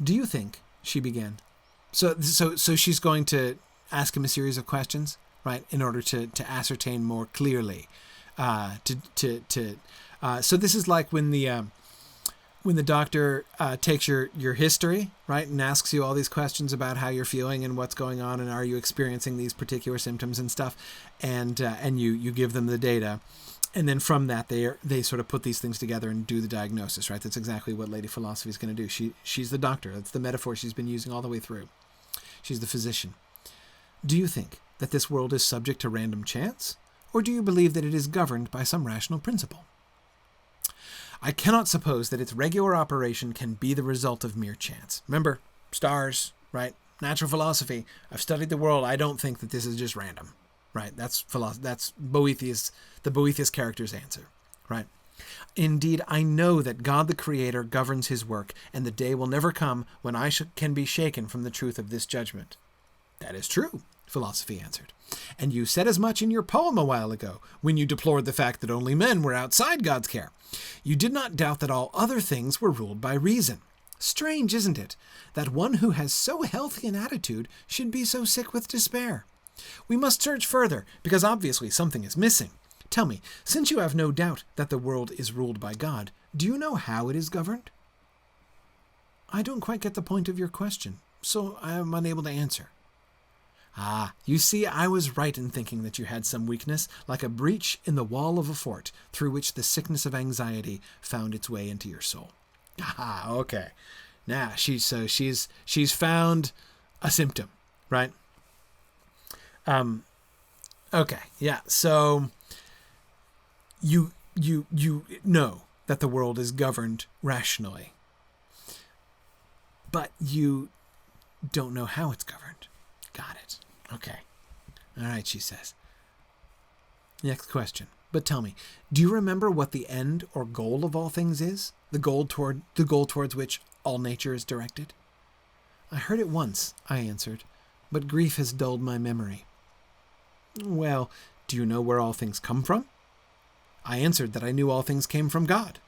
Do you think, she began, so she's going to ask him a series of questions, right, in order to ascertain more clearly, so this is like when the doctor takes your history, right, and asks you all these questions about how you're feeling and what's going on and are you experiencing these particular symptoms and stuff, and you give them the data. And then from that, they sort of put these things together and do the diagnosis, right? That's exactly what Lady Philosophy is going to do. She's the doctor. That's the metaphor she's been using all the way through. She's the physician. Do you think that this world is subject to random chance, or do you believe that it is governed by some rational principle? I cannot suppose that its regular operation can be the result of mere chance. Remember, stars, right? Natural philosophy. I've studied the world. I don't think that this is just random. Right, that's Boethius, the Boethius character's answer, right? Indeed, I know that God the Creator governs his work, and the day will never come when I can be shaken from the truth of this judgment. That is true, Philosophy answered. And you said as much in your poem a while ago, when you deplored the fact that only men were outside God's care. You did not doubt that all other things were ruled by reason. Strange, isn't it, that one who has so healthy an attitude should be so sick with despair? We must search further, because obviously something is missing. Tell me, since you have no doubt that the world is ruled by God, do you know how it is governed? I don't quite get the point of your question, so I am unable to answer. Ah, you see, I was right in thinking that you had some weakness, like a breach in the wall of a fort, through which the sickness of anxiety found its way into your soul. Ah, okay. Now, she's found a symptom, right? Okay, yeah, so you know that the world is governed rationally, but you don't know how it's governed. Got it. Okay. All right, she says. Next question. But tell me, do you remember what the end or goal of all things is? The goal towards which all nature is directed? I heard it once, I answered, but grief has dulled my memory. Well, do you know where all things come from? I answered that I knew all things came from God.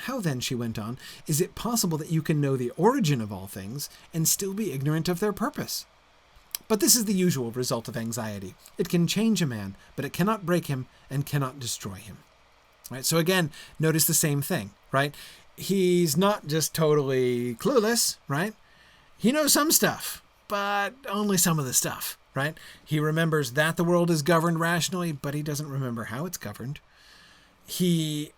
How then, she went on, is it possible that you can know the origin of all things and still be ignorant of their purpose? But this is the usual result of anxiety. It can change a man, but it cannot break him and cannot destroy him. Right? So again, notice the same thing, right? He's not just totally clueless, right? He knows some stuff, but only some of the stuff, right? He remembers that the world is governed rationally, but he doesn't remember how it's governed. He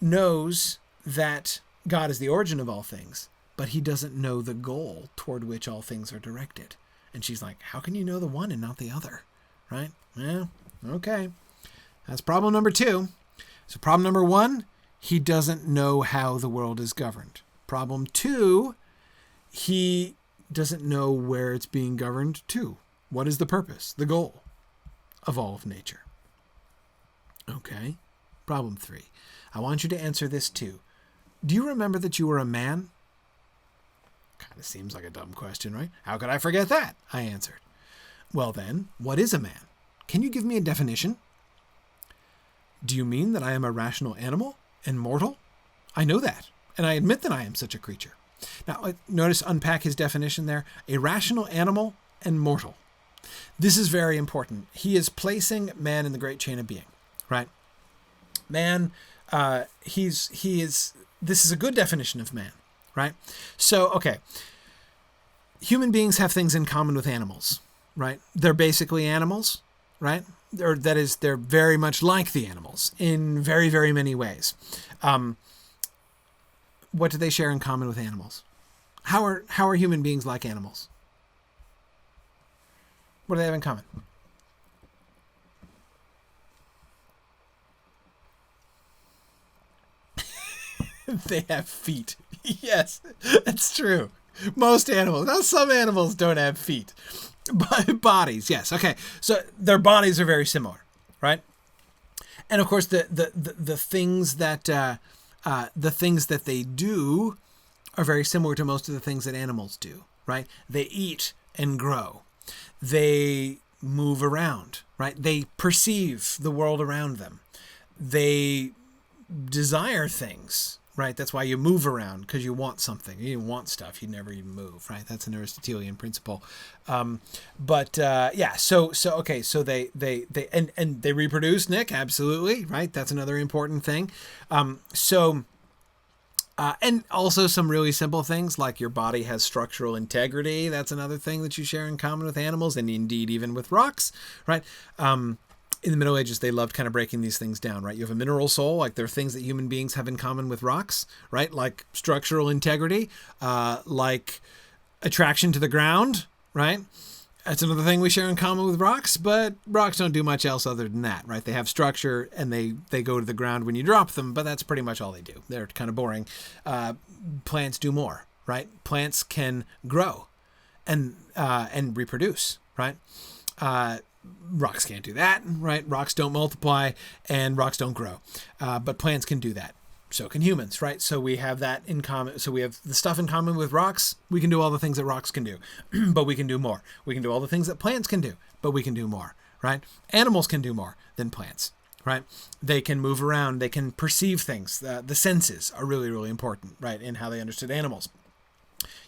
knows that God is the origin of all things, but he doesn't know the goal toward which all things are directed. And she's like, how can you know the one and not the other? Right? Yeah, okay. That's problem number 2. So problem number 1, he doesn't know how the world is governed. Problem 2, he doesn't know where it's being governed to. What is the purpose, the goal of all of nature? Okay. Problem 3. I want you to answer this too. Do you remember that you were a man? Kind of seems like a dumb question, right? How could I forget that? I answered. Well then, what is a man? Can you give me a definition? Do you mean that I am a rational animal and mortal? I know that, and I admit that I am such a creature. Now, notice, unpack his definition there. A rational animal and mortal. This is very important. He is placing man in the great chain of being, right? Man, this is a good definition of man, right? So, okay. Human beings have things in common with animals, right? They're basically animals, right? They're very much like the animals in very, very many ways. What do they share in common with animals? How are human beings like animals? What do they have in common? They have feet. Yes, that's true. Most animals. Now, some animals don't have feet. But bodies, yes. Okay, so their bodies are very similar, right? And of course, the things that they do are very similar to most of the things that animals do, right? They eat and grow. They move around, right? They perceive the world around them. They desire things, right? That's why you move around, because you want something. You didn't want stuff, you'd never even move, right? That's an Aristotelian principle. So they reproduce, Nick, absolutely, right? That's another important thing. And also some really simple things like your body has structural integrity. That's another thing that you share in common with animals, and indeed even with rocks, right? In the Middle Ages, they loved kind of breaking these things down, right? You have a mineral soul, like there are things that human beings have in common with rocks, right? Like structural integrity, like attraction to the ground, right? That's another thing we share in common with rocks, but rocks don't do much else other than that, right? They have structure and they go to the ground when you drop them, but that's pretty much all they do. They're kind of boring. Plants do more, right? Plants can grow and reproduce, right? Rocks can't do that, right? Rocks don't multiply and rocks don't grow, but plants can do that. So can humans, right? So we have that in common. So we have the stuff in common with rocks. We can do all the things that rocks can do, but we can do more. We can do all the things that plants can do, but we can do more, right? Animals can do more than plants, right? They can move around. They can perceive things. The senses are really, really important, right? In how they understood animals.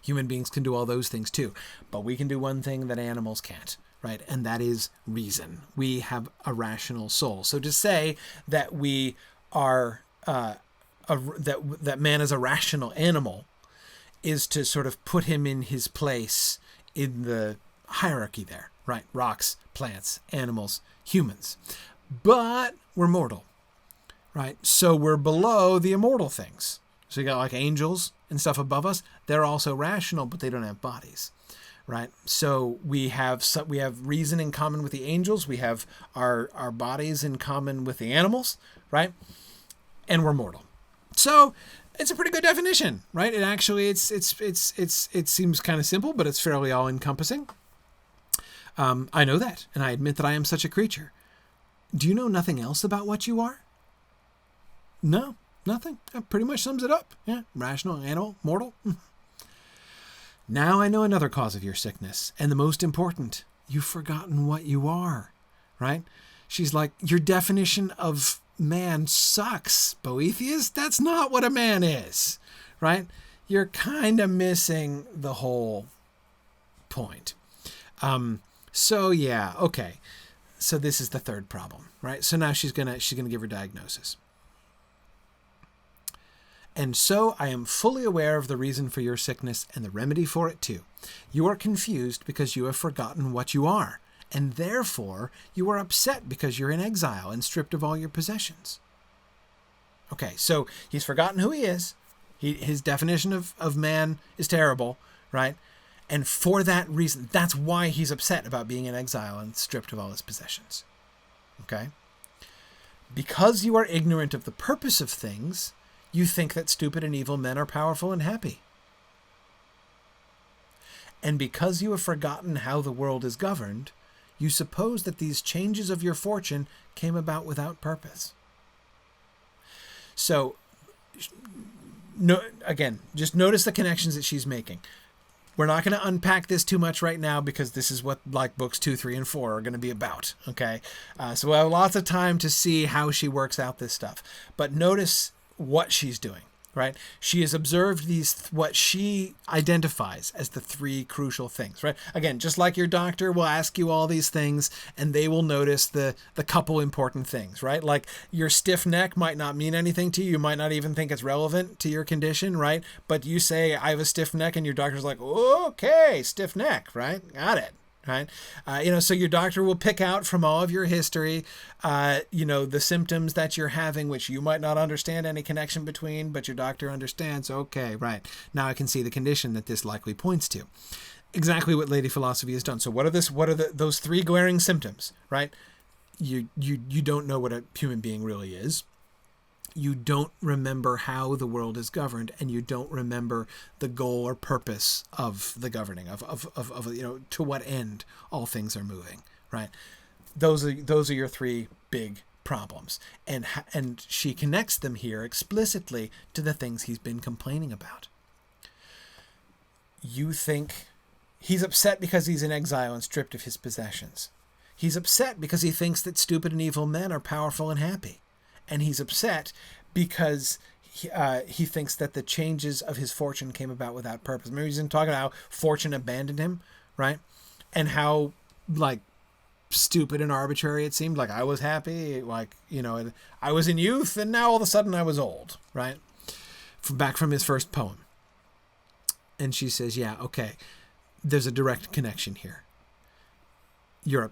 Human beings can do all those things too, but we can do one thing that animals can't, right? And that is reason. We have a rational soul. So to say that we are, that man is a rational animal is to sort of put him in his place in the hierarchy there, right? Rocks, plants, animals, humans. But we're mortal, right? So we're below the immortal things. So you got like angels and stuff above us. They're also rational, but they don't have bodies, right? So we have reason in common with the angels. We have our bodies in common with the animals, right? And we're mortal. So it's a pretty good definition, right? It actually, it seems kind of simple, but it's fairly all encompassing. I know that, and I admit that I am such a creature. Do you know nothing else about what you are? No, nothing. That pretty much sums it up. Yeah, rational, animal, mortal. Now I know another cause of your sickness, and the most important. You've forgotten what you are, right? She's like, your definition of man sucks, Boethius. That's not what a man is, right? You're kind of missing the whole point. So yeah, okay. So this is the third problem, right? So now she's gonna give her diagnosis. And so I am fully aware of the reason for your sickness and the remedy for it too. You are confused because you have forgotten what you are, and therefore you are upset because you're in exile and stripped of all your possessions. Okay, so he's forgotten who he is. His definition of man is terrible, right? And for that reason, that's why he's upset about being in exile and stripped of all his possessions. Okay? Because you are ignorant of the purpose of things, you think that stupid and evil men are powerful and happy. And because you have forgotten how the world is governed, you suppose that these changes of your fortune came about without purpose. So, no, again, just notice the connections that she's making. We're not going to unpack this too much right now because this is what like books 2, 3, and 4 are going to be about. Okay. So we'll have lots of time to see how she works out this stuff, but notice what she's doing, right? She has observed these, what she identifies as the 3 crucial things, right? Again, just like your doctor will ask you all these things and they will notice the couple important things, right? Like your stiff neck might not mean anything to you. You might not even think it's relevant to your condition, right? But you say, I have a stiff neck, and your doctor's like, okay, stiff neck, right? Got it. Right. So your doctor will pick out from all of your history, the symptoms that you're having, which you might not understand any connection between, but your doctor understands. Okay, right. Now I can see the condition that this likely points to. Exactly what Lady Philosophy has done. So what are those 3 glaring symptoms, right? You don't know what a human being really is. You don't remember how the world is governed, and you don't remember the goal or purpose of the governing of to what end all things are moving, right? Those are your 3 big problems, and she connects them here explicitly to the things he's been complaining about. You think he's upset because he's in exile and stripped of his possessions. He's upset because he thinks that stupid and evil men are powerful and happy. And he's upset because he thinks that the changes of his fortune came about without purpose. Remember, he's been talking about how fortune abandoned him, right? And how, like, stupid and arbitrary it seemed. Like, I was happy, I was in youth, and now all of a sudden I was old, right? Back from his first poem. And she says, yeah, okay, there's a direct connection here. Your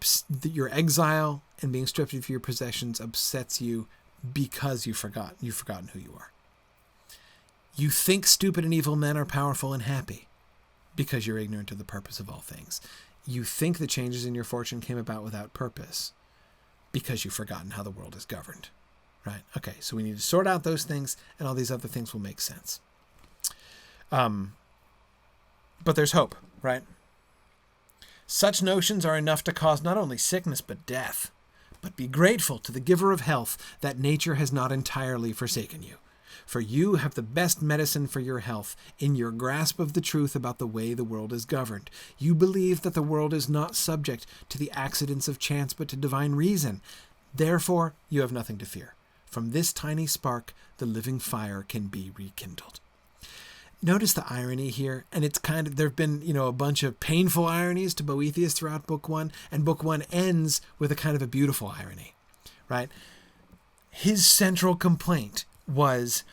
exile and being stripped of your possessions upsets you because you've forgotten who you are. You think stupid and evil men are powerful and happy because you're ignorant of the purpose of all things. You think the changes in your fortune came about without purpose because you've forgotten how the world is governed, right? Okay, so we need to sort out those things, and all these other things will make sense. But there's hope, right? Such notions are enough to cause not only sickness but death. But be grateful to the giver of health that nature has not entirely forsaken you. For you have the best medicine for your health in your grasp of the truth about the way the world is governed. You believe that the world is not subject to the accidents of chance but to divine reason. Therefore, you have nothing to fear. From this tiny spark, the living fire can be rekindled. Notice the irony here, and it's kind of, there have been, a bunch of painful ironies to Boethius throughout Book 1, and Book 1 ends with a kind of a beautiful irony, right? His central complaint was,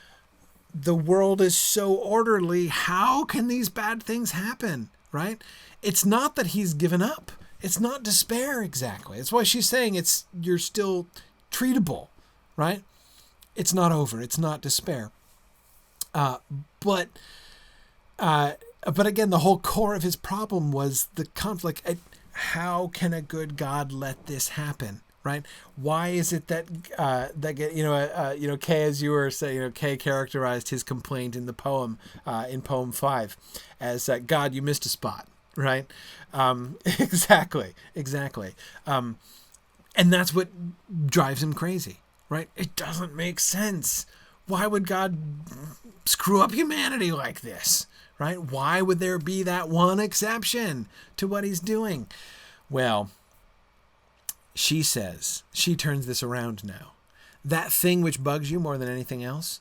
the world is so orderly, how can these bad things happen, right? It's not that he's given up. It's not despair exactly. It's why she's saying you're still treatable, right? It's not over. It's not despair. But again, the whole core of his problem was the conflict. How can a good God let this happen? Right? Why is it that Kay, as you were saying, Kay characterized his complaint in the poem, in poem 5, as God, you missed a spot. Right? Exactly. And that's what drives him crazy, right? It doesn't make sense. Why would God screw up humanity like this, right? Why would there be that one exception to what he's doing? Well, she says, she turns this around now. That thing which bugs you more than anything else,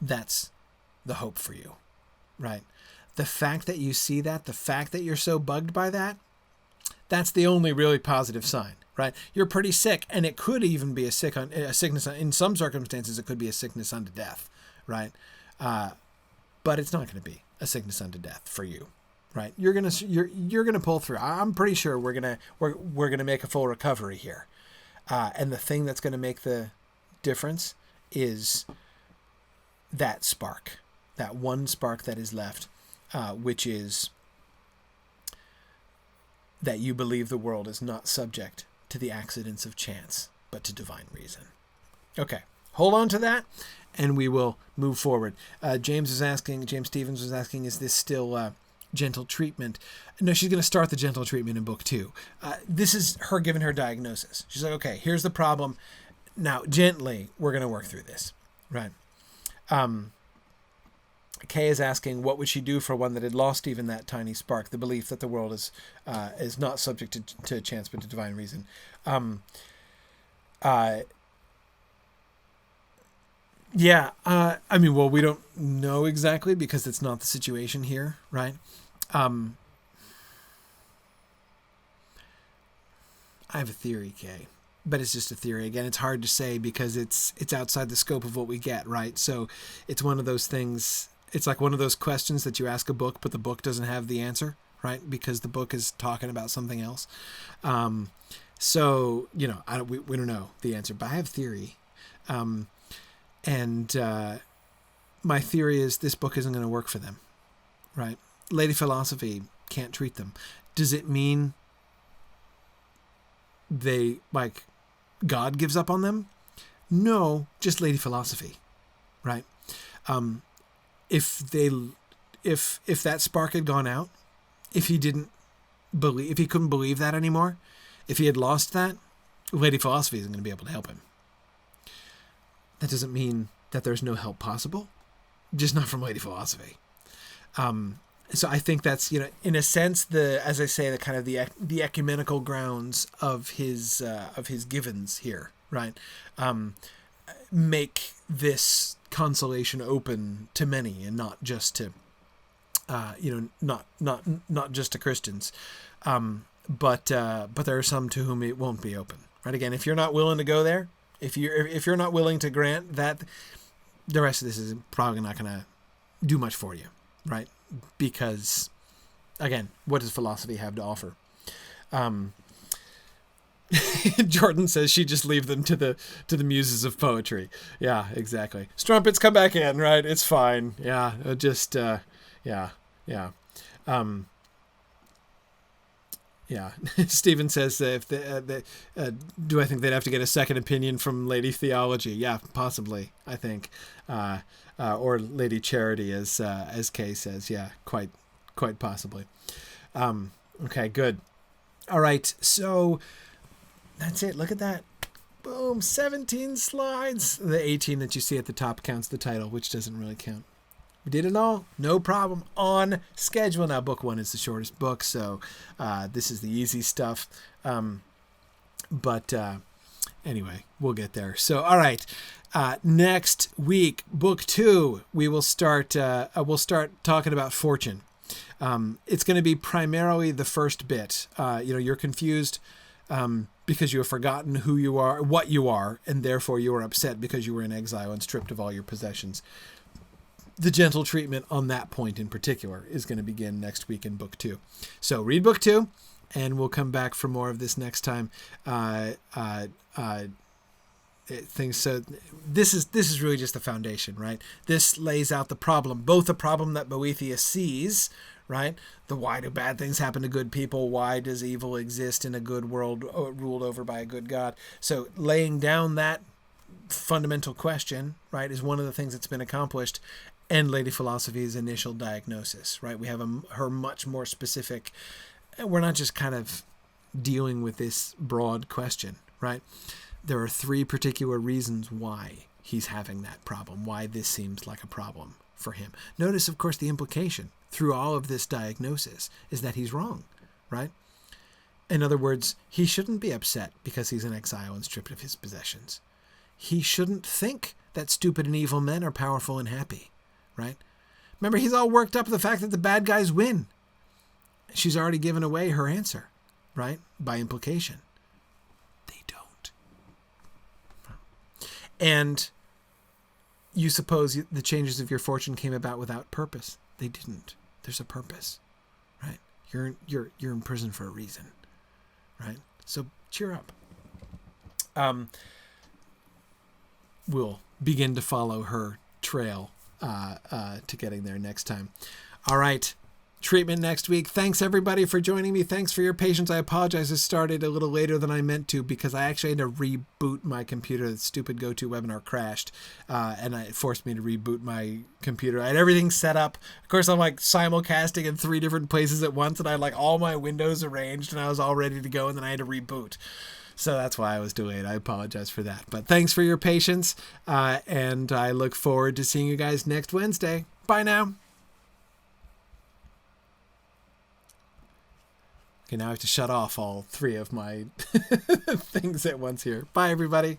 that's the hope for you, right? The fact that you see that, the fact that you're so bugged by that, that's the only really positive sign, right? You're pretty sick, and it could even be a sickness. In some circumstances, it could be a sickness unto death, right? But it's not going to be a sickness unto death for you, right? You're gonna pull through. I'm pretty sure we're gonna make a full recovery here, and the thing that's going to make the difference is that spark, that one spark that is left, which is that you believe the world is not subject to the accidents of chance, but to divine reason. Okay, hold on to that, and we will move forward. James Stevens was asking, is this still gentle treatment? No, she's going to start the gentle treatment in book 2. This is her giving her diagnosis. She's like, okay, here's the problem. Now, gently, we're going to work through this, right? Kay is asking, what would she do for one that had lost even that tiny spark, the belief that the world is not subject to chance but to divine reason? I mean, well, we don't know exactly because it's not the situation here, right? I have a theory, Kay, but it's just a theory. Again, it's hard to say because it's outside the scope of what we get, right? So it's one of those things. It's like one of those questions that you ask a book, but the book doesn't have the answer, right? Because the book is talking about something else. So, we don't know the answer, but I have theory. And my theory is this book isn't going to work for them, right? Lady Philosophy can't treat them. Does it mean God gives up on them? No, just Lady Philosophy, right? If that spark had gone out, if he couldn't believe that anymore, if he had lost that, Lady Philosophy isn't going to be able to help him. That doesn't mean that there's no help possible, just not from Lady Philosophy. So I think that's, in a sense, as I say, the kind of the ecumenical grounds of his givens here, right? Make this consolation open to many and not just to, not just to Christians, but there are some to whom it won't be open, right? Again, if you're not willing to go there, if you're not willing to grant that, the rest of this is probably not going to do much for you, right? Because, again, what does philosophy have to offer? Jordan says she just leave them to the muses of poetry. Yeah, exactly. Strumpets, come back in, right? It's fine. Yeah, Yeah. Stephen says, do I think they'd have to get a second opinion from Lady Theology? Yeah, possibly, I think. Or Lady Charity, as Kay says. Yeah, quite possibly. Okay, good. All right, so that's it. Look at that. Boom, 17 slides. The 18 that you see at the top counts the title, which doesn't really count. We did it all, no problem, on schedule. Now, book 1 is the shortest book, so this is the easy stuff. But anyway, we'll get there. So, all right, next week, book 2, we will start. We'll start talking about fortune. It's going to be primarily the first bit. You're confused because you have forgotten who you are, what you are, and therefore you are upset because you were in exile and stripped of all your possessions. The gentle treatment on that point in particular is going to begin next week in book 2. So read book 2, and we'll come back for more of this next time. So this is really just the foundation, right? This lays out the problem, both the problem that Boethius sees, right? Why do bad things happen to good people? Why does evil exist in a good world ruled over by a good God? So laying down that fundamental question, right, is one of the things that's been accomplished. And Lady Philosophy's initial diagnosis, right? We have her much more specific. We're not just kind of dealing with this broad question, right? There are 3 particular reasons why he's having that problem, why this seems like a problem for him. Notice, of course, the implication through all of this diagnosis is that he's wrong, right? In other words, he shouldn't be upset because he's in exile and stripped of his possessions. He shouldn't think that stupid and evil men are powerful and happy, right? Remember, he's all worked up with the fact that the bad guys win. She's already given away her answer, right? By implication. They don't. And you suppose the changes of your fortune came about without purpose. They didn't. There's a purpose, right? You're in prison for a reason, right? So cheer up. We'll begin to follow her trail to getting there next time. All right. Treatment next week. Thanks everybody for joining me. Thanks for your patience. I apologize. It started a little later than I meant to because I actually had to reboot my computer. The stupid GoToWebinar crashed, and it forced me to reboot my computer. I had everything set up. Of course, I'm like simulcasting in 3 different places at once, and I had like all my windows arranged, and I was all ready to go, and then I had to reboot. So that's why I was delayed. I apologize for that. But thanks for your patience, and I look forward to seeing you guys next Wednesday. Bye now. Okay, now I have to shut off all 3 of my things at once here. Bye, everybody.